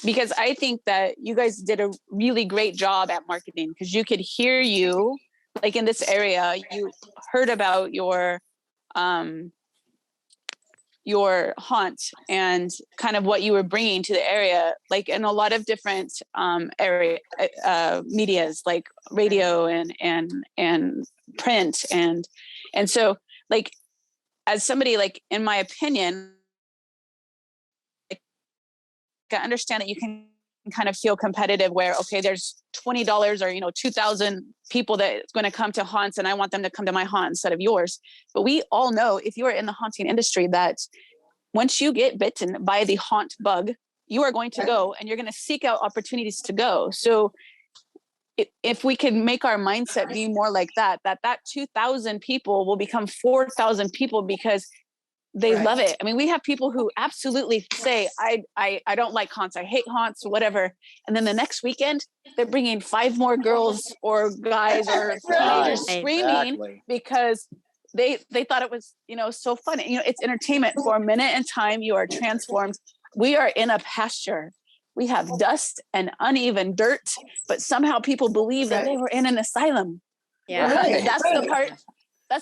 because I think that you guys did a really great job at marketing, because you could hear you, like in this area, you heard about your haunt and kind of what you were bringing to the area, like in a lot of different medias, like radio and print. And so like, as somebody, like, in my opinion, I understand that you can kind of feel competitive where, okay, there's $20 or, you know, 2,000 people that's going to come to haunts and I want them to come to my haunt instead of yours. But we all know, if you are in the haunting industry, that once you get bitten by the haunt bug, you are going to go and you're going to seek out opportunities to go. So if we can make our mindset be more like that 2,000 people will become 4,000 people because they love it. I mean, we have people who absolutely say, I don't like haunts. I hate haunts, whatever. And then the next weekend, they're bringing 5 more girls or guys or teenagers screaming because they thought it was, you know, so fun. You know, it's entertainment for a minute in time. You are transformed. We are in a pasture. We have dust and uneven dirt, but somehow people believe that they were in an asylum. Yeah. Right. That's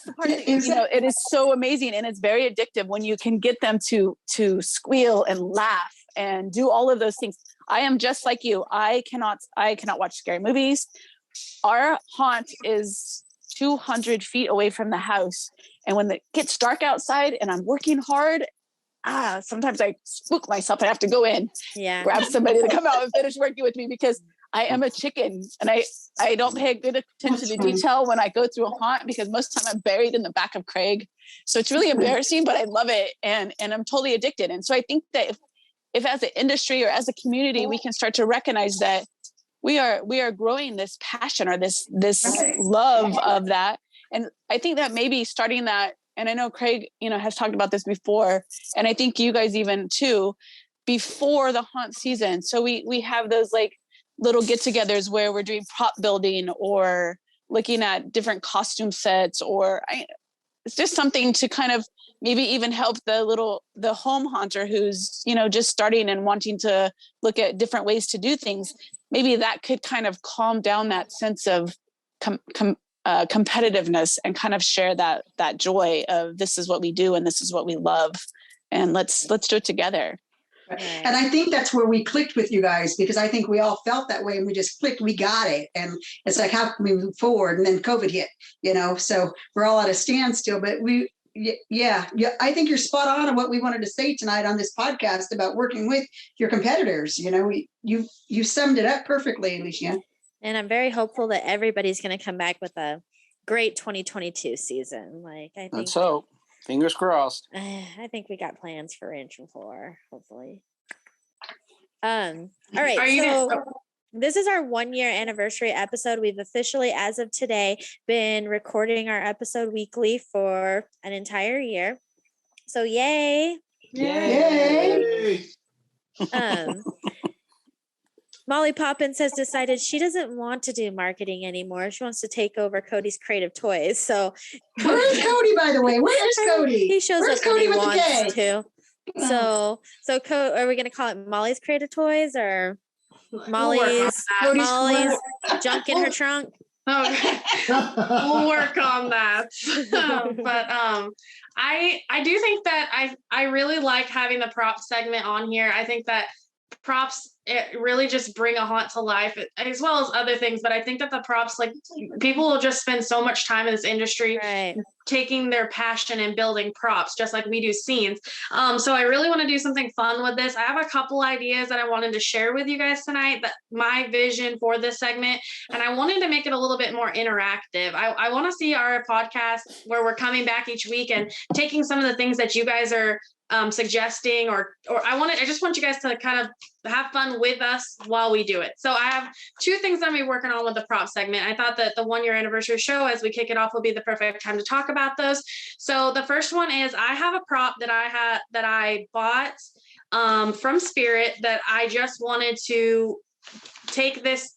the part that, you know, it is so amazing, and it's very addictive when you can get them to squeal and laugh and do all of those things. I am just like you. I cannot watch scary movies. Our haunt is 200 feet away from the house, and when it gets dark outside and I'm working hard, sometimes I spook myself. I have to go in, grab somebody to come out and finish working with me, because I am a chicken and I don't pay good attention to detail when I go through a haunt, because most of the time I'm buried in the back of Craig. So it's really embarrassing, but I love it. And I'm totally addicted. And so I think that if as an industry or as a community, we can start to recognize that we are growing this passion or this love of that. And I think that maybe starting that, and I know Craig, you know, has talked about this before, and I think you guys even too, before the haunt season. So we have those like little get-togethers where we're doing prop building or looking at different costume sets, or it's just something to kind of maybe even help the home haunter who's, you know, just starting and wanting to look at different ways to do things. Maybe that could kind of calm down that sense of competitiveness and kind of share that joy of, this is what we do and this is what we love, and let's do it together. And I think that's where we clicked with you guys, because I think we all felt that way and we just clicked, we got it. And it's like, how can we move forward? And then COVID hit, you know, so we're all at a standstill, but I think you're spot on what we wanted to say tonight on this podcast about working with your competitors. You know, you summed it up perfectly, Alicia. And I'm very hopeful that everybody's going to come back with a great 2022 season. Like, I think. Let's hope. Fingers crossed. I think we got plans for Inch and 4, hopefully. All right. This is our 1-year anniversary episode. We've officially, as of today, been recording our episode weekly for an entire year. So yay. Yay. Molly Poppins has decided she doesn't want to do marketing anymore. She wants to take over Cody's Creative Toys. So Where's Cody, by the way? Where's Cody? he shows Where's up when Cody he with the wants K? to. So are we going to call it Molly's Creative Toys or Molly's junk in her trunk? Okay. We'll work on that. But I do think that I really like having the prop segment on here. I think that props, it really just bring a haunt to life, as well as other things. But I think that the props, like, people will just spend so much time in this industry, Right. taking their passion and building props, just like we do scenes. So I really want to do something fun with this. I have a couple ideas that I wanted to share with you guys tonight, that my vision for this segment, and I wanted to make it a little bit more interactive. I want to see our podcast where we're coming back each week and taking some of the things that you guys are suggesting, or I just want you guys to kind of have fun with us while we do it. So I have two things I'm working on with the prop segment. I thought that the 1-year anniversary show, as we kick it off, will be the perfect time to talk about those. So the first one is, I have a prop that I bought from Spirit, that I just wanted to take this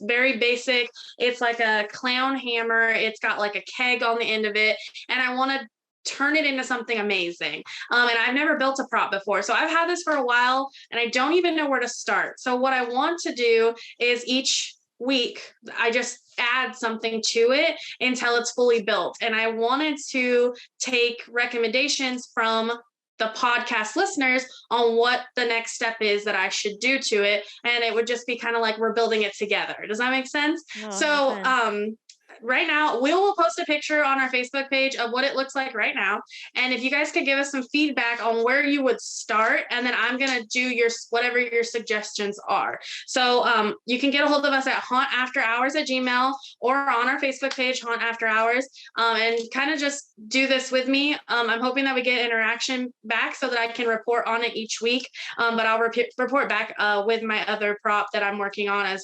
very basic, it's like a clown hammer, it's got like a keg on the end of it, and I want to turn it into something amazing. And I've never built a prop before. So I've had this for a while and I don't even know where to start. So what I want to do is each week, I just add something to it until it's fully built. And I wanted to take recommendations from the podcast listeners on what the next step is that I should do to it. And it would just be kind of like we're building it together. Does that make sense? Oh, so, right now, we will post a picture on our Facebook page of what it looks like right now. And if you guys could give us some feedback on where you would start, and then I'm going to do whatever your suggestions are. So you can get a hold of us at hauntafterhours@gmail.com or on our Facebook page, Haunt After Hours, and kind of just do this with me. I'm hoping that we get interaction back so that I can report on it each week. But I'll report back with my other prop that I'm working on,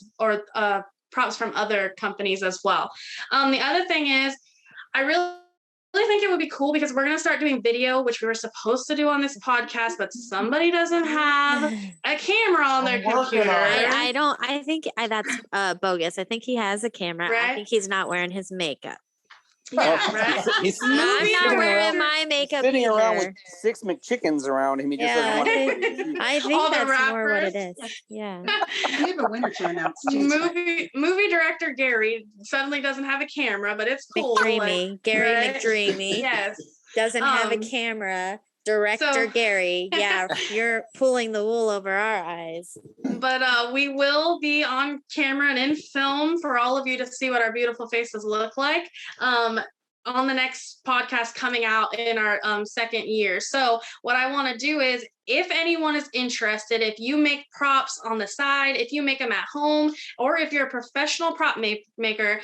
props from other companies as well. The other thing is, I really think it would be cool, because we're going to start doing video, which we were supposed to do on this podcast, but somebody doesn't have a camera on their computer. I think that's bogus. I think he has a camera. Right? I think he's not wearing his makeup. Yeah, right. He's I'm not wearing my makeup sitting around either. with 6 McChickens around him. He just doesn't Yeah, want I think All the that's more what it rappers. is. Yeah. We have a winner to announce too. Movie director Gary suddenly doesn't have a camera, but it's cool. McDreamy, Gary right? McDreamy. Yes. Doesn't have a camera. Director Gary. Yeah, you're pulling the wool over our eyes. But we will be on camera and in film for all of you to see what our beautiful faces look like on the next podcast coming out in our second year. So what I want to do is, if anyone is interested, if you make props on the side, if you make them at home, or if you're a professional prop maker,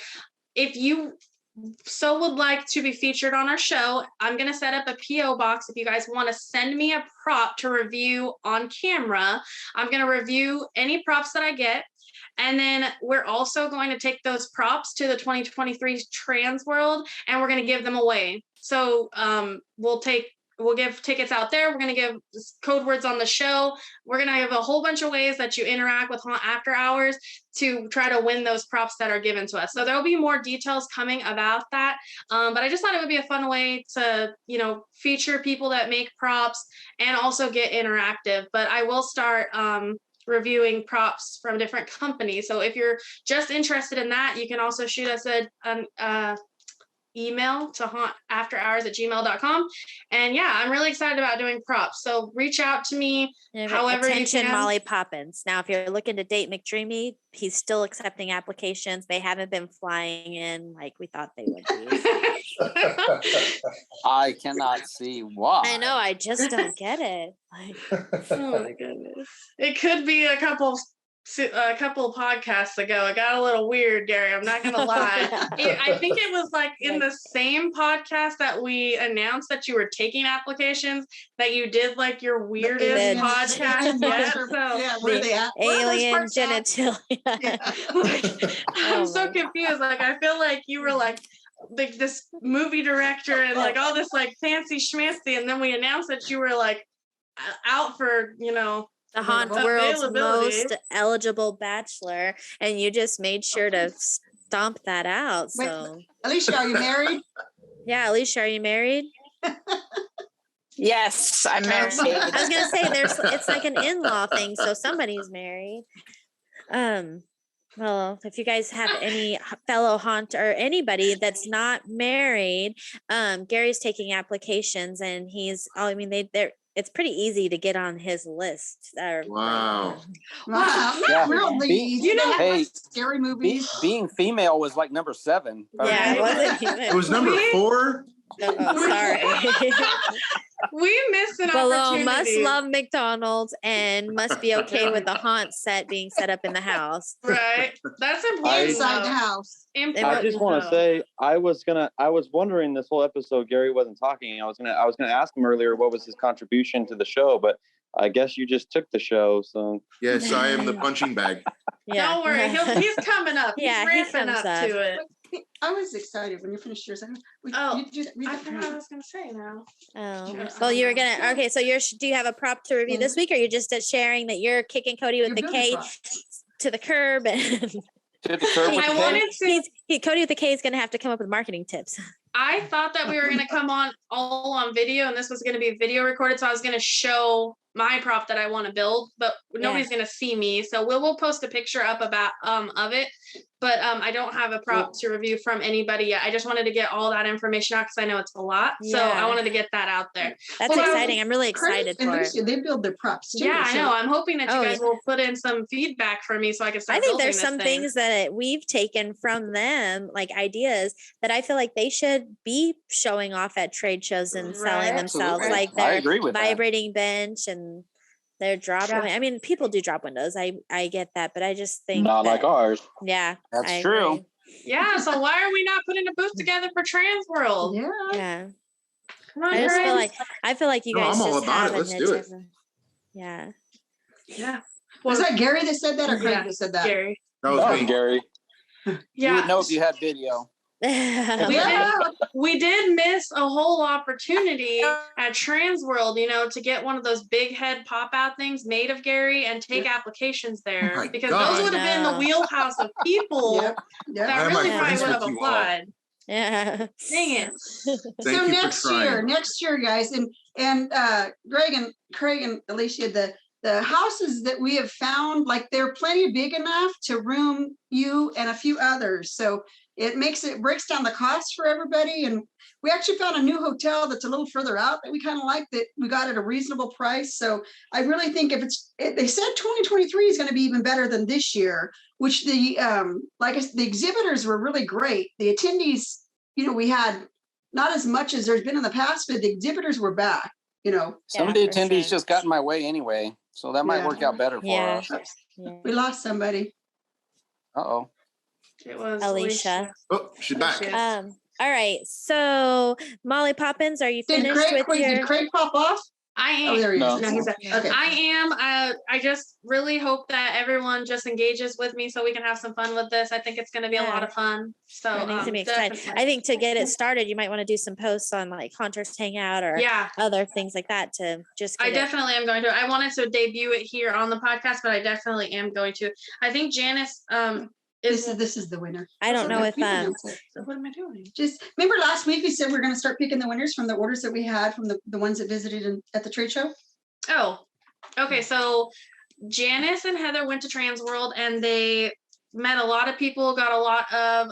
if you would like to be featured on our show, I'm going to set up a PO box. If you guys want to send me a prop to review on camera, I'm going to review any props that I get. And then we're also going to take those props to the 2023 Trans World, and we're going to give them away. So we'll give tickets out there. We're going to give code words on the show. We're going to give a whole bunch of ways that you interact with Haunt After Hours to try to win those props that are given to us. So there'll be more details coming about that. But I just thought it would be a fun way to, feature people that make props and also get interactive. But I will start reviewing props from different companies. So if you're just interested in that, you can also shoot us an email to hauntafterhours@gmail.com. And yeah, I'm really excited about doing props. So reach out to me however you can. Molly Poppins. Now, if you're looking to date McDreamy, he's still accepting applications. They haven't been flying in like we thought they would be. I cannot see why. I know. I just don't get it. Oh my goodness. It could be a couple podcasts ago. It got a little weird, Gary. I'm not going to lie. I think it was like in the same podcast that we announced that you were taking applications, that you did like your weirdest podcast yet. So, Yeah, where are they at? Alien genitalia. I'm so confused. Like, I feel like you were like this movie director and like all this like fancy schmancy, and then we announced that you were like out for The haunt world's most eligible bachelor, and you just made sure to stomp that out. Wait, So, Alicia, are you married? yeah, Alicia, are you married? Yes, I'm married. I was gonna say it's like an in-law thing, so somebody's married. Well, if you guys have any fellow haunt or anybody that's not married, Gary's taking applications, and they're it's pretty easy to get on his list. Wow. Wow, Yeah. not really easy. You know, They have hey, scary movies. Being female was like number 7. Yeah, it wasn't even. It was number 4. Oh, sorry. We missed an Below opportunity. must love McDonald's and must be okay with the haunt set being set up in the house. Right. That's important. Inside the house. I just want to say I was wondering this whole episode Gary wasn't talking. I was gonna ask him earlier what was his contribution to the show, but I guess you just took the show. So Yes, I am the punching bag. Yeah. Don't worry, he's coming up. He's Yeah, he ramping comes up up. to it. I was excited when you finished yours. Oh, you just read I it to forgot me. what I was gonna say now. Oh, Yeah. well, you were gonna. Okay, so do you have a prop to review this week, or you're just sharing that you're kicking Cody with Your the building K props. to the curb? And To the curb with I the wanted K. to. Cody with the K is gonna have to come up with marketing tips. I thought that we were gonna come on all on video, and this was gonna be video recorded. So I was gonna show my prop that I want to build, but nobody's gonna see me. So we'll post a picture up about of it. But I don't have a prop to review from anybody yet. I just wanted to get all that information out because I know it's a lot. So I Yeah. wanted to get that out there. That's Well, exciting. I'm really excited And for it. Lucia, they build their props too. Yeah, I so- know. I'm hoping that you Oh, guys will put in some feedback for me so I can start I think building there's this some thing. things that we've taken from them, like ideas that I feel like they should be showing off at trade shows and selling Right. themselves, Absolutely. like I their agree with that. vibrating bench and their drop. Yeah. I mean, people do drop windows. I get that, but I just think Not like that- ours. Yeah, That's I true. agree. Yeah, so why are we not putting a booth together for Trans World? Yeah. Yeah, Come on, I just feel Grace. like you No, guys I'm all just about have it. a Let's niche. do it. Yeah. Yeah. Was that Gary that said that or Craig Yeah, that said that? Gary. That That was was me. Gary. You Yeah. would know if you had video. Yeah. We did miss a whole opportunity at Trans World, to get one of those big head pop out things made of Gary and take applications there Oh my because God. those would have been the wheelhouse of people Yep. Yep. that Why am I really probably friends would have with you all? applied. Yeah. Dang it. So Thank you for trying. next year, guys, and Greg and Craig and Alicia, the houses that we have found, like they're plenty big enough to room you and a few others. So it breaks down the cost for everybody. And we actually found a new hotel that's a little further out that we kind of like, that we got at a reasonable price. So I really think they said 2023 is going to be even better than this year, which the exhibitors were really great. The attendees, we had not as much as there's been in the past, but the exhibitors were back, Some of the for attendees sure. just got in my way anyway, so that might Yeah. work out better for Yeah. us. Yeah. we lost somebody. Uh-oh. It was Alicia. Oh, she's back. Yes. All right. So Molly Poppins, are you finished with your? Did Craig pop off? I am. Oh, there he No. is. No, he's back. Okay. I am. I just really hope that everyone just engages with me so we can have some fun with this. I think it's going to be a lot of fun. So I think it's gonna be exciting. definitely. I think to get it started, you might want to do some posts on like Haunters Hangout or Yeah, other things like that to just. I get it- definitely am going to. I wanted to debut it here on the podcast, but I definitely am going to. I think Janice This is the winner. I don't know if You announce it. What am I doing? Just remember last week we said we're going to start picking the winners from the orders that we had from the ones that visited at the trade show. Oh, okay. So Janice and Heather went to Trans World and they met a lot of people, got a lot of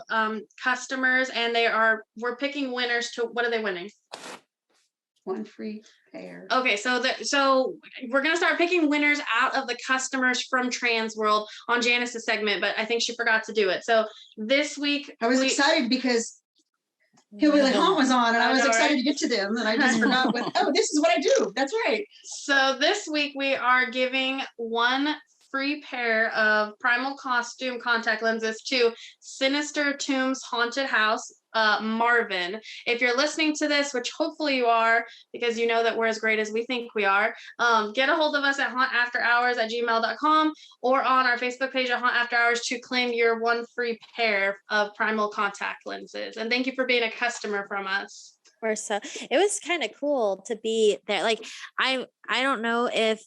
customers, and we're picking winners to what are they winning? One free pair. Okay, so we're gonna start picking winners out of the customers from Trans World on Janice's segment, but I think she forgot to do it. So this week I was excited because Hillbilly Haunt was on, and I I was know, excited right? to get to them, and I just forgot this is what I do. That's right. So this week we are giving one free pair of Primal Costume contact lenses to Sinister Tombs Haunted House, Marvin. If you're listening to this, which hopefully you are, because you know that we're as great as we think we are, get a hold of us at hauntaftterhours@gmail.com or on our Facebook page at Haunt After Hours to claim your one free pair of Primal contact lenses. And thank you for being a customer from us. So it was kind of cool to be there. Like I don't know if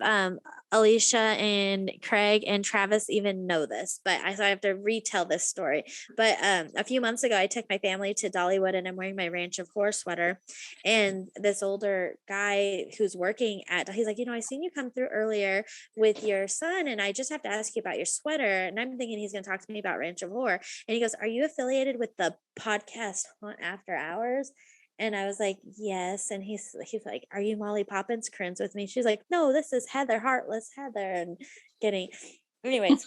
Alicia and Craig and Travis even know this, but so I have to retell this story. But a few months ago, I took my family to Dollywood, and I'm wearing my Ranch of Horror sweater. And this older guy who's working he's like, I seen you come through earlier with your son, and I just have to ask you about your sweater. And I'm thinking he's going to talk to me about Ranch of Horror. And he goes, "Are you affiliated with the podcast Haunt After Hours?" And I was like, "Yes." And he's like, "Are you Molly Poppins?" Corinne's with me. She's like, "No, this is Heather, Heartless Heather." And anyways,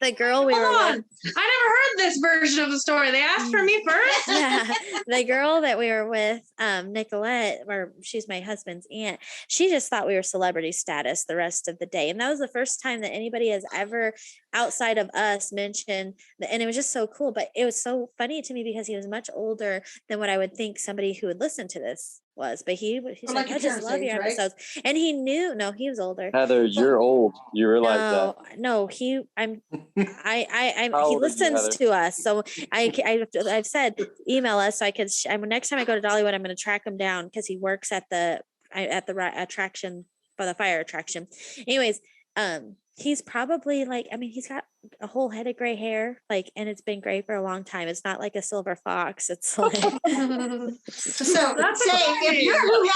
the girl we were with. I never heard this version of the story. They asked for me first. Yeah, the girl that we were with, Nicolette, or she's my husband's aunt, she just thought we were celebrity status the rest of the day. And that was the first time that anybody has ever, outside of us, mentioned that. And it was just so cool. But it was so funny to me because he was much older than what I would think somebody who would listen to this was. But he's like, "I just love your episodes." And he knew, no, he was older. Heather, you're old. You realize that? No, he listens to us. So I've said, email us so I could. Next time I go to Dollywood, I'm going to track him down because he works at the attraction, by the fire attraction. Anyways, he's probably like, he's got a whole head of gray hair, and it's been gray for a long time. It's not like a silver fox. It's like So if you're who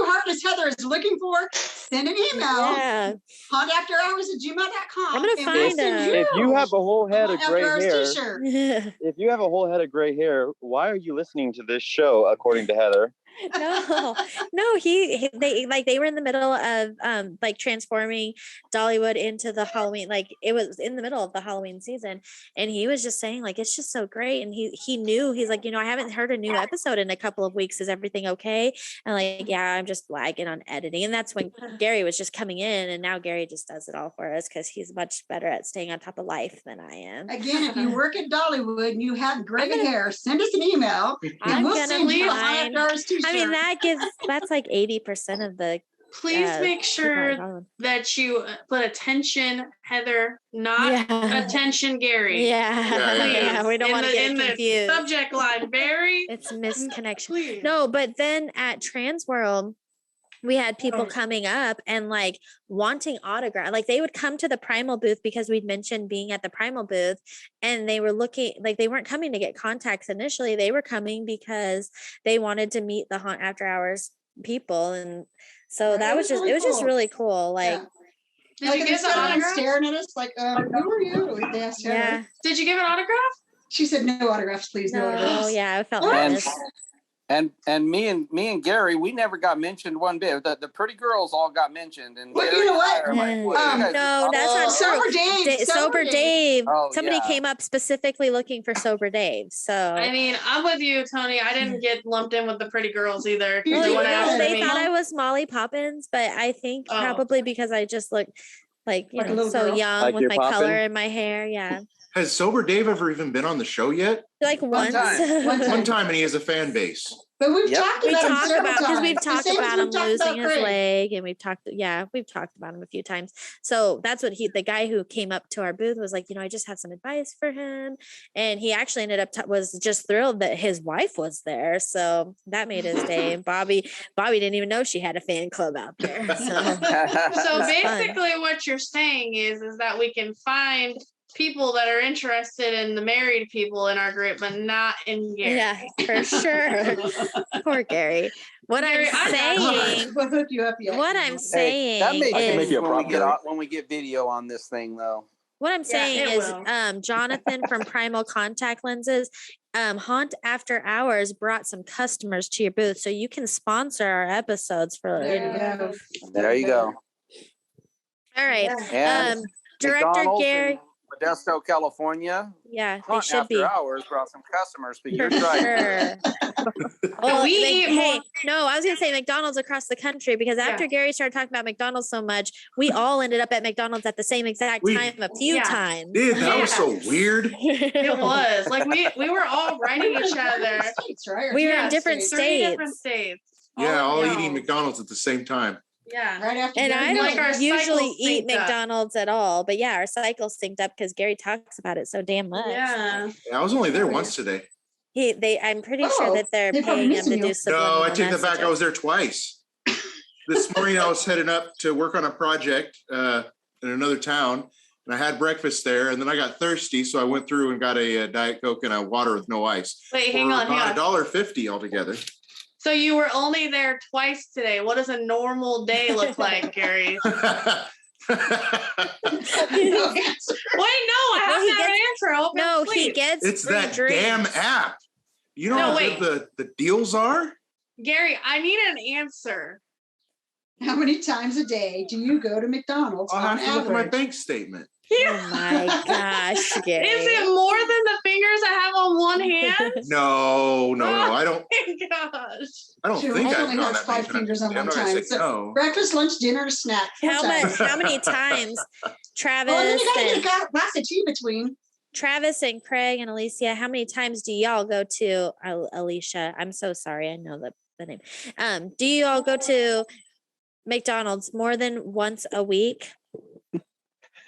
Heartless Heather is looking for, send an email. Yeah. hauntaftterhours@gmail.com. I'm gonna find him. If you have a whole head of gray hair, Yeah. if you have a whole head of gray hair, why are you listening to this show? According to Heather. No, they were in the middle of transforming Dollywood into the Halloween, it was in the middle of the Halloween season, and he was just saying it's just so great. And he knew, he's like, I haven't heard a new episode in a couple of weeks. Is everything okay? And yeah, I'm just lagging on editing. And that's when Gary was just coming in, and now Gary just does it all for us because he's much better at staying on top of life than I am. Again, if you work at Dollywood and you have gray hair, send us an email and we'll send you a Haunt After Hours t-shirt. That's like 80% of the. Please make sure that you put attention, Heather, not attention, Gary. Yeah, we don't want to get confused. The subject line, it's misconnection. Please. No, but then at Trans World, we had people coming up and wanting autograph. They would come to the Primal booth because we'd mentioned being at the Primal booth, and they were looking they weren't coming to get contacts initially. They were coming because they wanted to meet the Haunt After Hours people. And so that was just, it was just really cool. Did you give an autograph? Staring at us who are you? They asked her. Yeah. Did you give an autograph? She said, "No autographs, please. No autographs." Oh yeah, I felt nervous. And me and Gary, we never got mentioned one bit. The pretty girls all got mentioned. And well, you know what? No, that's not true. Sober Dave. Oh, somebody came up specifically looking for Sober Dave. So I'm with you, Tony. I didn't get lumped in with the pretty girls either. They thought I was Molly Poppins, but I think probably because I just looked so young with my color and my hair. Yeah. Has Sober Dave ever even been on the show yet? Once. One time, and he has a fan base. But we've talked about him because we've talked about him losing his leg, and we've talked about him a few times. So that's what the guy who came up to our booth was like, I just have some advice for him. And he actually ended up was just thrilled that his wife was there. So that made his day. And Bobby didn't even know she had a fan club out there. So basically what you're saying is that we can find people that are interested in the married people in our group, but not in Gary. Yeah, for sure. Poor Gary. What I'm saying, we'll hook you up yet. What I'm saying that may is when we get video on this thing, though. What I'm saying is, Jonathan from Primal Contact Lenses, Haunt After Hours brought some customers to your booth, so you can sponsor our episodes for. There you go. All right, and Director McDonald's Gary. Modesto, California. Yeah, Haunt they should After be. Hours brought some customers, but you're Sure. right. No, I was gonna say McDonald's across the country because after Gary started talking about McDonald's so much, we all ended up at McDonald's at the same exact time a few times. Dude, that was so weird. It was we were all writing each other. We were in different states. Different states. Yeah, all eating McDonald's at the same time. Yeah. Right after. And I don't usually eat synced up. McDonald's at all, but yeah, our cycles synced up because Gary talks about it so damn much. Yeah. I was only there once today. I'm pretty sure that they're paying him to do subliminal No, I take that back. I messages. was there twice. this morning I was heading up to work on a project in another town, and I had breakfast there, and then I got thirsty, so I went through and got a Diet Coke and a water with no ice. Wait, hang on. About $1.50 altogether. So you were only there twice today. What does a normal day look like, Gary? Wait, no, I have to have an answer. No, he gets it's free that drinks. damn app. You know how good the deals are? Gary, I need an answer. How many times a day do you go to McDonald's? I'll have on to look at my average? bank statement. Oh my gosh, Gary. Is it more than the fingers I have on one hand? No, I don't. Oh my gosh. I don't Sure, think I I've only gone have that 5 many times. fingers on I'm one not gonna time. say So no. breakfast, lunch, dinner, snack. 4 times. How many times, Travis Well, then you gotta and get a glass of tea between. Travis and Craig and Alicia, how many times do y'all go to Alicia? I'm so sorry, I know the name. Do you all go to McDonald's more than once a week?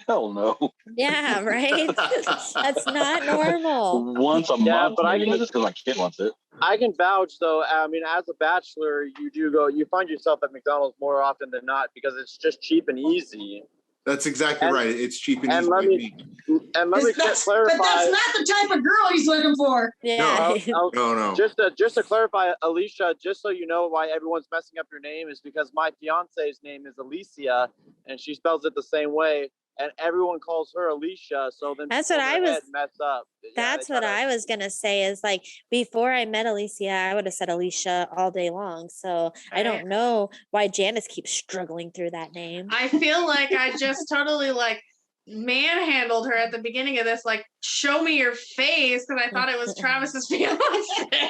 Hell no. Yeah, right. That's not normal. Once a month, but maybe just because my kid wants it. I can vouch though. I mean, as a bachelor, you find yourself at McDonald's more often than not because it's just cheap and easy. That's exactly right. It's cheap and and easy. let me clarify. But that's not the type of girl he's looking for. Yeah. No. Just to clarify, Alicia, just so you know why everyone's messing up your name is because my fiance's name is Alicia, and she spells it the same way, and everyone calls her Alicia. So then That's people what in I their was- head mess up. Yeah, That's they what try to- I was gonna say is like before I met Alicia, I would have said Alicia all day long. So I don't know why Janice keeps struggling through that name. I feel like I just totally like manhandled her at the beginning of this, like, show me your face, because I thought it was Travis's fiance.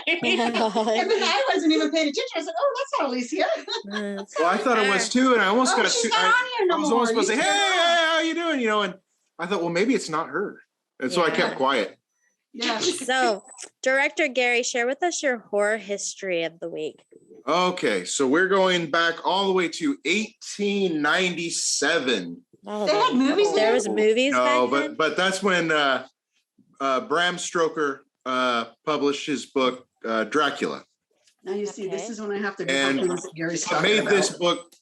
And then I wasn't even paying attention. I said, "Oh, that's not Alicia." Well, I thought it was too, and I almost got she's to. not on here no I was more. almost supposed to say, You "Hey, said that. how you doing?" And I thought, well, maybe it's not her, and so I kept Yeah. quiet. Yeah. So, Director Gary, share with us your horror history of the week. Okay, so we're going back all the way to 1897. Oh, They had movies there then? was movies No, back then? but that's when Bram Stoker published his book Dracula. Now you see, this Okay. is when I have to go And through what Gary's It talking made about. this book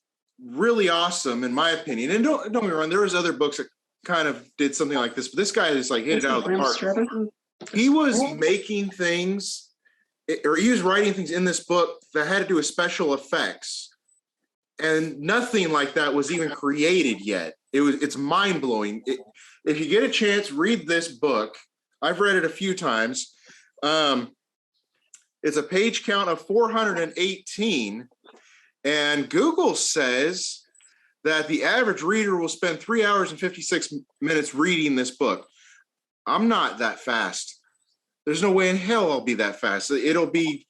really awesome, in my opinion. And don't get me wrong, there was other books that kind of did something like this, but this guy just like hit it out of the Bram park. Stoker? He was making things, or he was writing things in this book that had to do with special effects, and nothing like that was even created yet. It's mind blowing. If you get a chance, read this book. I've read it a few times. It's a page count of 418, and Google says that the average reader will spend 3 hours and 56 minutes reading this book. I'm not that fast. There's no way in hell I'll be that fast. This But thing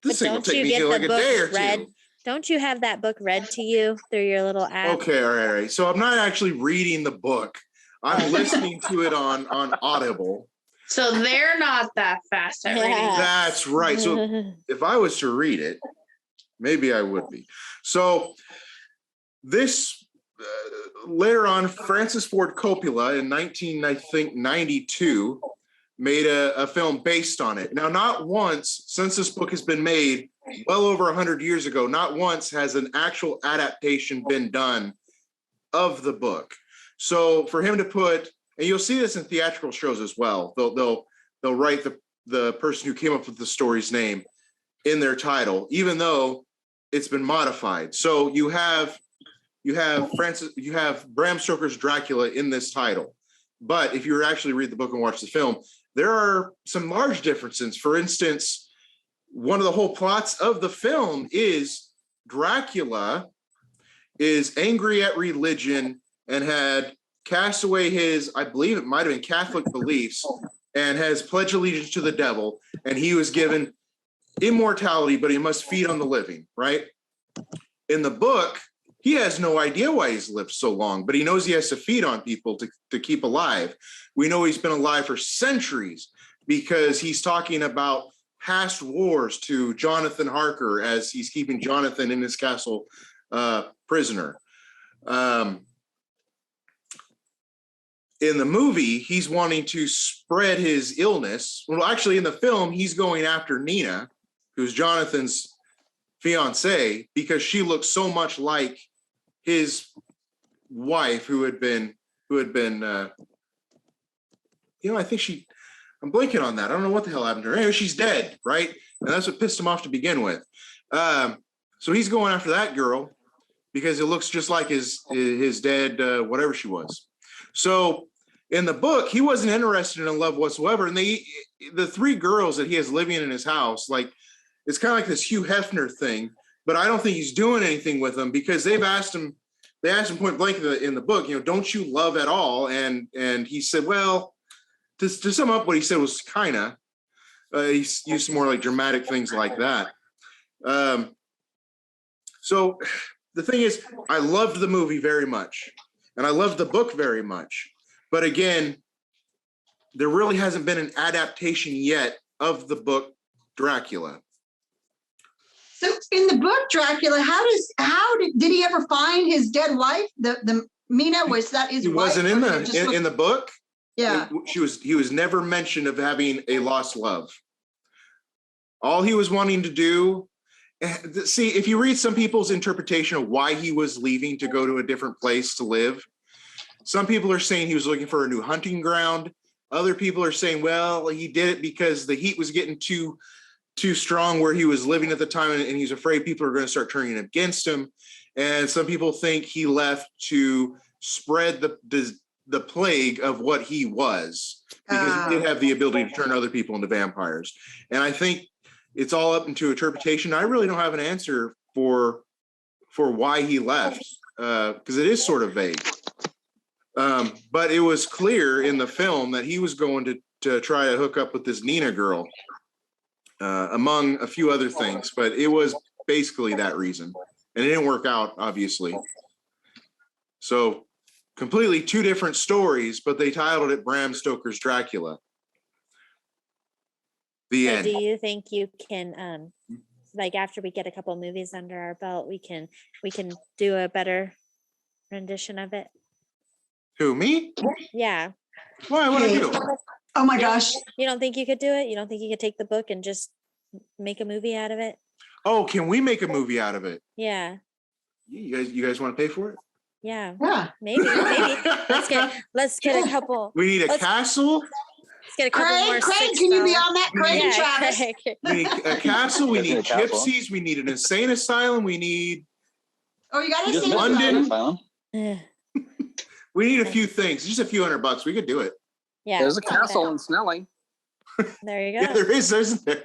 will don't take you me get like the a day or book read? two. Don't you have that book read to you through your little app? Okay, all right. So I'm not actually reading the book. I'm listening to it on Audible. So they're not that fast at reading. Yeah. That's right. So if I was to read it, maybe I would be. So this later on, Francis Ford Coppola in 1992 made a film based on it. Now, not once since this book has been made, well over 100 years ago, not once has an actual adaptation been done of the book. So for him to put, and you'll see this in theatrical shows as well, they'll write the person who came up with the story's name in their title, even though it's been modified. So you have Bram Stoker's Dracula in this title. But if you actually read the book and watch the film, there are some large differences. For instance, one of the whole plots of the film is Dracula is angry at religion and had cast away his, I believe it might have been Catholic beliefs, and has pledged allegiance to the devil. And he was given immortality, but he must feed on the living, right? In the book, he has no idea why he's lived so long, but he knows he has to feed on people to keep alive. We know he's been alive for centuries because he's talking about past wars to Jonathan Harker as he's keeping Jonathan in his castle prisoner. In the movie, he's wanting to spread his illness. Well, actually, in the film, he's going after Nina, who's Jonathan's fiance because she looked so much like his wife who had been I think I'm blanking on that. I don't know what the hell happened to her. Anyway, she's dead, right? And that's what pissed him off to begin with. So he's going after that girl because it looks just like his dead, whatever she was. So in the book, he wasn't interested in love whatsoever. And the three girls that he has living in his house, like, it's kind of like this Hugh Hefner thing, but I don't think he's doing anything with them because they asked him point blank in the book, don't you love at all? And he said, well, to sum up what he said was kind of, he used some more like dramatic things like that. So the thing is, I loved the movie very much and I loved the book very much. But again, there really hasn't been an adaptation yet of the book Dracula. So in the book Dracula, did he ever find his dead wife? The Mina, was that his wife? He wasn't in the book. Yeah. He was never mentioned of having a lost love. All he was wanting to do, see, if you read some people's interpretation of why he was leaving to go to a different place to live, some people are saying he was looking for a new hunting ground. Other people are saying, well, he did it because the heat was getting too strong where he was living at the time, and he's afraid people are going to start turning against him. And some people think he left to spread the plague of what he was, because he did have the ability to turn other people into vampires. And I think it's all up into interpretation. I really don't have an answer for why he left, because it is sort of vague. But it was clear in the film that he was going to try to hook up with this Nina girl, among a few other things. But it was basically that reason. And it didn't work out, obviously. So completely two different stories, but they titled it Bram Stoker's Dracula. The end. Do you think you can, like, after we get a couple movies under our belt, we can do a better rendition of it? Who, me? Yeah. Why? What do I do? Oh my gosh. You don't think you could do it? You don't think you could take the book and just make a movie out of it? Oh, can we make a movie out of it? Yeah. You guys want to pay for it? Yeah. Yeah. Maybe. Let's get a couple. We need a castle. Let's get a couple more. Craig, can you be on that? Craig and Travis. Craig. We need a castle. We need Castle. gypsies. We need an insane asylum. We need Oh, you got to Just see London. Asylum. Yeah. We need a few things. Just a few $100. We could do it. Yeah. There's a castle in Snelling. There you Yeah, go. there is, isn't there?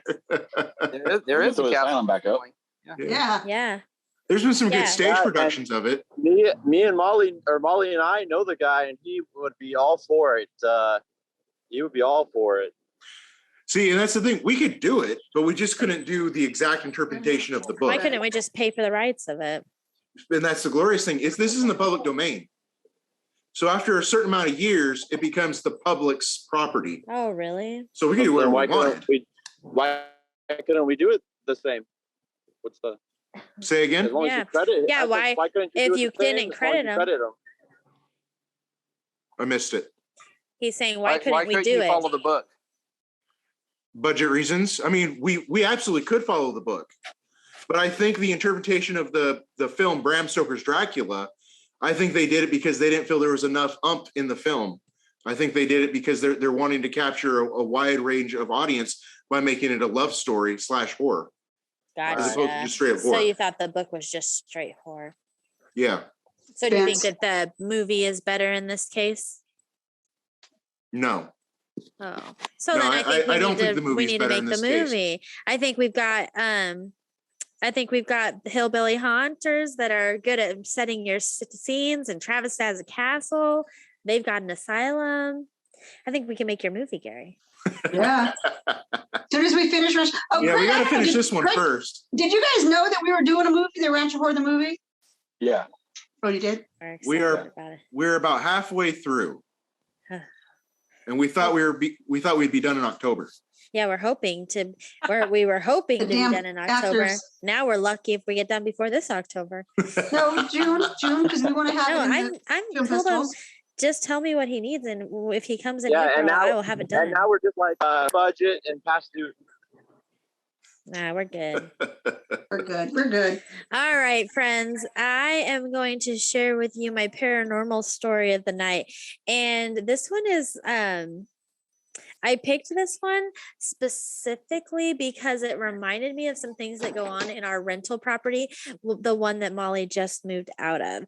There is Throw a the castle. asylum back up. Yeah. Yeah. There's been some Yeah. good stage productions of it. Me and Molly and I know the guy, and he would be all for it. He would be all for it. See, and that's the thing. We could do it, but we just couldn't do the exact interpretation of the book. Why couldn't we just pay for the rights of it? And that's the glorious thing. This is in the public domain. So after a certain amount of years, it becomes the public's property. Oh, really? So we can do whatever Why we want. couldn't we do it the same? What's the Say again? as long as Yeah. you credit? Yeah, why couldn't you if do it you the same didn't as long as you credit 'em. them? I missed it. He's saying, why couldn't we do you it? follow the book? Budget reasons. I mean, we absolutely could follow the book, but I think the interpretation of the film Bram Stoker's Dracula, I think they did it because they didn't feel there was enough in the film. I think they did it because they're wanting to capture a wide range of audience by making it a love story / horror. Gotcha. As opposed to just straight up So horror. you thought the book was just straight horror. Yeah. So do you think that the movie is better in this case? No. Oh, so No, then I think I don't think the we movie's need to better in make the this case. movie. I think we've got Hillbilly Haunters that are good at setting your scenes, and Travis has a castle. They've got an asylum. I think we can make your movie, Gary. Yeah. As soon as we finish, Yeah, we got to finish this one Craig, first. Did you guys know that we were doing a movie, the Rancho Horror the movie? Yeah. Oh, you did? We're about halfway through. Huh. And we thought we'd be done in October. Yeah, we were hoping to be done in October. actors. Now we're lucky if we get done before this October. No, June, because we want to have No, it in the I'm film told him, festivals. just tell me what he needs, and if he comes in Yeah, April, and now- I will have it done. And now we're just like budget and past due. Nah, we're good. We're good. We're good. All right, friends. I am going to share with you my paranormal story of the night. And this one is I picked this one specifically because it reminded me of some things that go on in our rental property, the one that Molly just moved out of.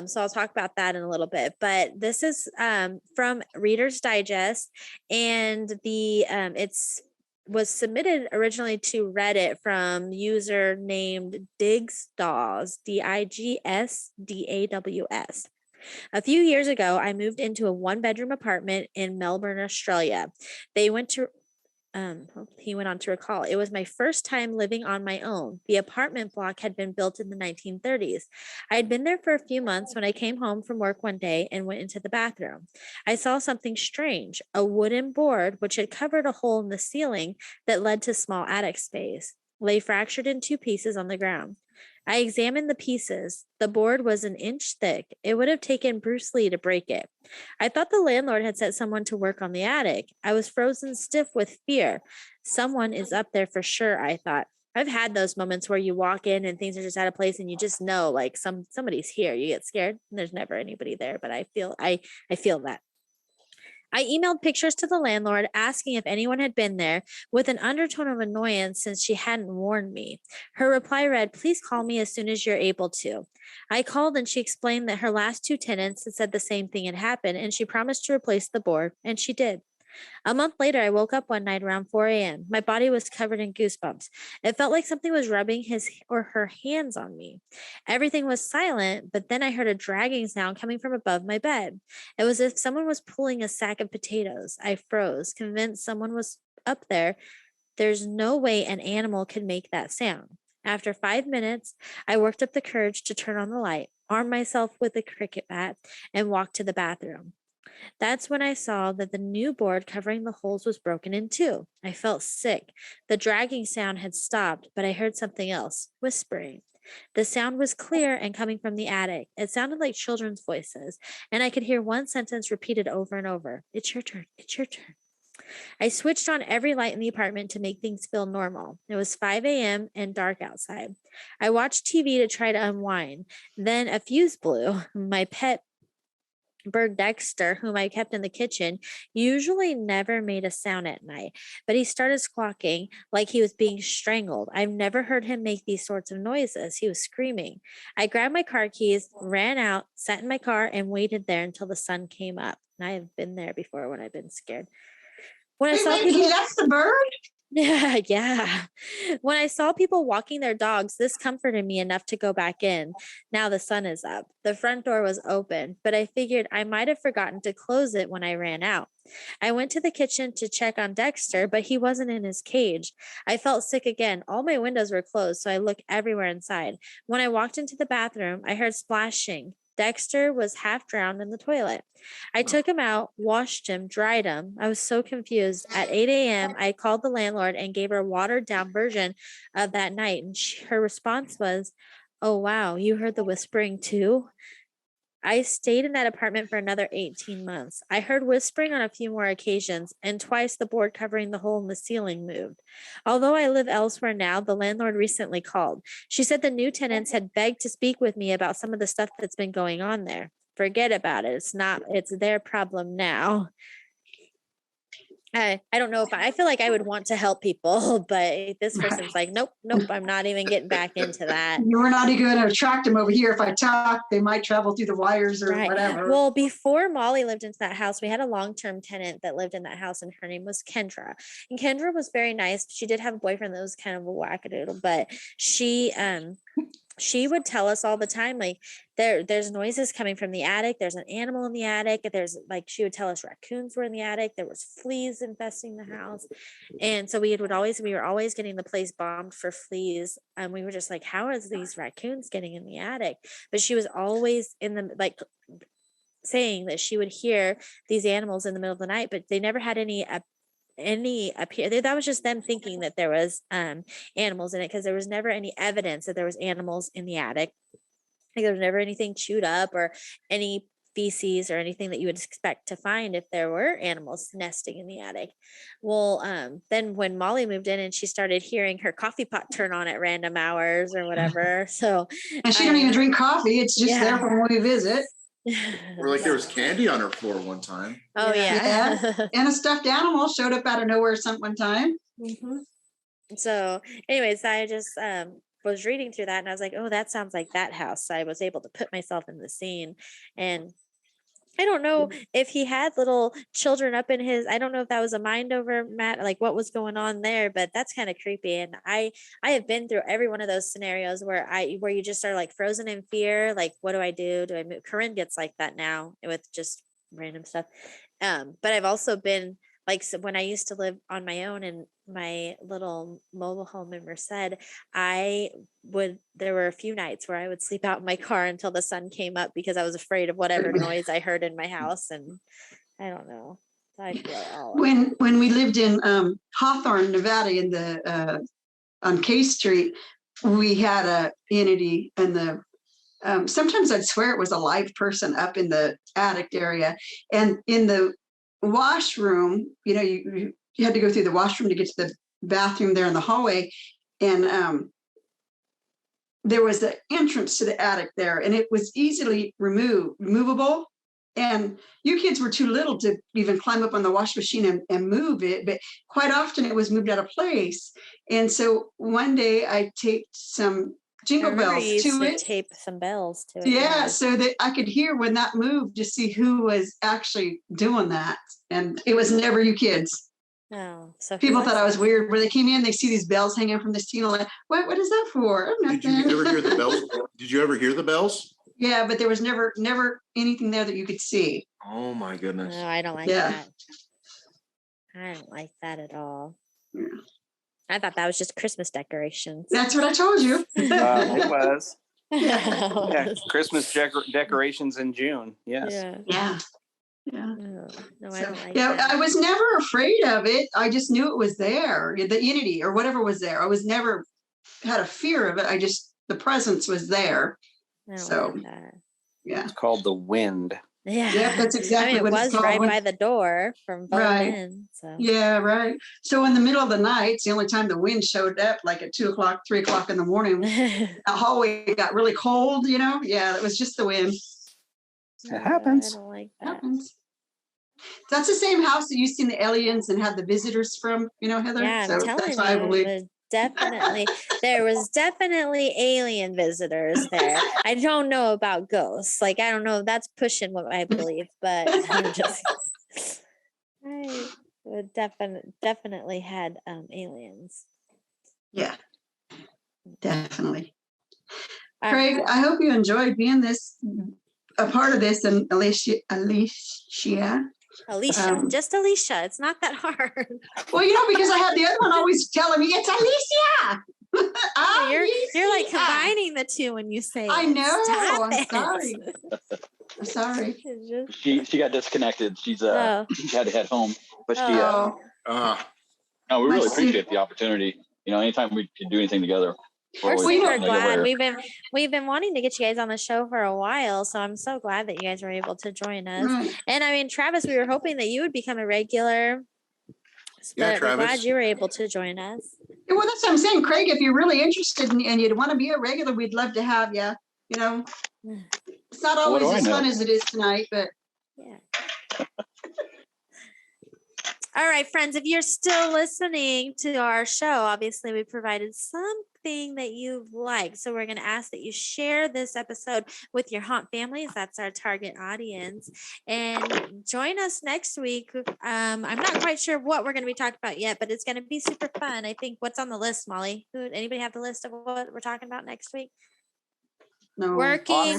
So I'll talk about that in a little bit. But this is from Reader's Digest, and the it's was submitted originally to Reddit from user named Digsdaws, Digsdaws. A few years ago, I moved into a one-bedroom apartment in Melbourne, Australia. They went to he went on to recall, it was my first time living on my own. The apartment block had been built in the 1930s. I had been there for a few months when I came home from work one day and went into the bathroom. I saw something strange, a wooden board which had covered a hole in the ceiling that led to small attic space, lay fractured in two pieces on the ground. I examined the pieces. The board was an inch thick. It would have taken Bruce Lee to break it. I thought the landlord had sent someone to work on the attic. I was frozen stiff with fear. Someone is up there for sure, I thought. I've had those moments where you walk in and things are just out of place and you just know like somebody's here. You get scared and there's never anybody there, but I feel that. I emailed pictures to the landlord asking if anyone had been there with an undertone of annoyance since she hadn't warned me. Her reply read, "Please call me as soon as you're able to." I called and she explained that her last two tenants had said the same thing had happened and she promised to replace the board, and she did. A month later, I woke up one night around 4 a.m. My body was covered in goosebumps. It felt like something was rubbing his or her hands on me. Everything was silent, but then I heard a dragging sound coming from above my bed. It was as if someone was pulling a sack of potatoes. I froze, convinced someone was up there. There's no way an animal could make that sound. After 5 minutes, I worked up the courage to turn on the light, arm myself with a cricket bat, and walk to the bathroom. That's when I saw that the new board covering the holes was broken in two. I felt sick. The dragging sound had stopped, but I heard something else, whispering. The sound was clear and coming from the attic. It sounded like children's voices, and I could hear one sentence repeated over and over. "It's your turn. It's your turn." I switched on every light in the apartment to make things feel normal. It was 5 a.m. and dark outside. I watched TV to try to unwind. Then a fuse blew. My pet bird Dexter, whom I kept in the kitchen, usually never made a sound at night, but he started squawking like he was being strangled. I've never heard him make these sorts of noises. He was screaming. I grabbed my car keys, ran out, sat in my car, and waited there until the sun came up. And I have been there before when I've been scared. When I Wait, saw wait, people, he left the bird? yeah. When I saw people walking their dogs, this comforted me enough to go back in. Now the sun is up. The front door was open, but I figured I might have forgotten to close it when I ran out. I went to the kitchen to check on Dexter, but he wasn't in his cage. I felt sick again. All my windows were closed, so I looked everywhere inside. When I walked into the bathroom, I heard splashing. Dexter was half drowned in the toilet. I took him out, washed him, dried him. I was so confused. At 8 a.m., I called the landlord and gave her a watered down version of that night. And her response was, "Oh, wow, you heard the whispering too?" I stayed in that apartment for another 18 months. I heard whispering on a few more occasions, and twice the board covering the hole in the ceiling moved. Although I live elsewhere now, the landlord recently called. She said the new tenants had begged to speak with me about some of the stuff that's been going on there. Forget about it. It's their problem now. I don't know if I feel like I would want to help people, but this person's like, nope, I'm not even getting back into that. You were not even going to attract them over here. If I talk, they might travel through the wires or whatever. Well, before Molly lived into that house, we had a long-term tenant that lived in that house, and her name was Kendra. And Kendra was very nice. She did have a boyfriend that was kind of a wackadoodle, but she would tell us all the time, like there's noises coming from the attic. There's an animal in the attic. She would tell us raccoons were in the attic. There was fleas infesting the house. And so we were always getting the place bombed for fleas. And we were just like, how is these raccoons getting in the attic? But she was always saying that she would hear these animals in the middle of the night, but they never had any appear. That was just them thinking that there was animals in it, because there was never any evidence that there was animals in the attic. Like there was never anything chewed up or any feces or anything that you would expect to find if there were animals nesting in the attic. Well, then when Molly moved in and she started hearing her coffee pot turn on at random hours or whatever, so And she don't even drink coffee. It's just there for when we visit. Or like there was candy on her floor one time. Oh yeah. And a stuffed animal showed up out of nowhere one time. Mm-hmm. So anyways, I just was reading through that and I was like, oh, that sounds like that house. So I was able to put myself in the scene. And I don't know if he had little children up in his, I don't know if that was a mind over Matt, like what was going on there, but that's kind of creepy. And I have been through every one of those scenarios where you just are like frozen in fear. Like, what do I do? Do I move? Corinne gets like that now with just random stuff. But I've also been like, so when I used to live on my own in my little mobile home in Merced, there were a few nights where I would sleep out in my car until the sun came up because I was afraid of whatever noise I heard in my house. And I don't know. I feel all when we lived in Hawthorne, Nevada, in the on K Street, we had a entity in the sometimes I'd swear it was a live person up in the attic area, and in the washroom, you had to go through the washroom to get to the bathroom there in the hallway, and there was the entrance to the attic there, and it was easily removable, and you kids were too little to even climb up on the wash machine and move it, but quite often it was moved out of place. And so one day I taped some jingle bells to it. Tape some bells to it. Yeah, so that I could hear when that moved to see who was actually doing that. And it was never you kids. Oh, so people thought I was weird. Where they came in, they see these bells hanging from the ceiling. Like, what is that for? Did you ever hear the bells? Did you ever hear the bells? Yeah, but there was never anything there that you could see. Oh my goodness. No, I don't like that. I don't like that at all. Yeah. I thought that was just Christmas decorations. That's what I told you. It was. Yeah. Yeah, Christmas decorations in June. Yes. Yeah. No, I don't like yeah, that. I was never afraid of it. I just knew it was there, the entity or whatever was there. I was never had a fear of it. The presence was there. So, like that. Yeah. It's called the wind. Yeah. Yep, that's exactly what it's called. Right by the door from both ends. So. Yeah, right. So in the middle of the night, it's the only time the wind showed up, like at 2 o'clock, 3 o'clock in the morning. The hallway got really cold, Yeah, it was just the wind. It happens. I don't like that. Happens. That's the same house that you seen the aliens and had the visitors from, Heather. Yeah, so I'm telling that's why I believe. There was definitely alien visitors there. I don't know about ghosts. Like, I don't know. That's pushing what I believe, but I would definitely had aliens. Yeah, definitely. Craig, I hope you enjoyed being a part of this, and Alicia. Just Alicia. It's not that hard. Well, because I had the other one always telling me it's Alicia. You're like combining the two when you say. I know. Stop I'm sorry. I'm sorry. She got disconnected. She had to head home, but she. No, we really appreciate the opportunity. Anytime we can do anything together. We're super glad. We've been wanting to get you guys on the show for a while, so I'm so glad that you guys were able to join us. Right. And I mean, Travis, we were hoping that you would become a regular, but we're glad you were able to join us. Yeah, well, that's what I'm saying, Craig. If you're really interested and you'd want to be a regular, we'd love to have you. It's not always as fun as it is tonight, but yeah. All right, friends, if you're still listening to our show, obviously we provided something that you've liked. So we're going to ask that you share this episode with your haunt families. That's our target audience. And join us next week. I'm not quite sure what we're going to be talking about yet, but it's going to be super fun. I think what's on the list, Molly? Anybody have the list of what we're talking about next week? No. Working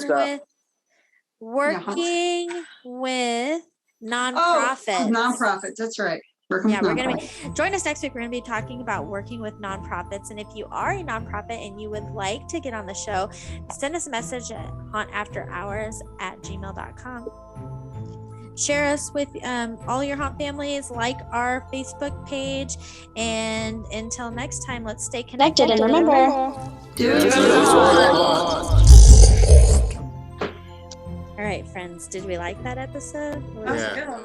with nonprofits. Nonprofits, that's right. We're going to join us next week. We're going to be talking about working with nonprofits. And if you are a nonprofit and you would like to get on the show, send us a message at hauntafterhours@gmail.com. Share us with all your haunt families, like our Facebook page. And until next time, let's stay connected. And remember, do it. All right, friends, did we like that episode? That was Yeah. a good one.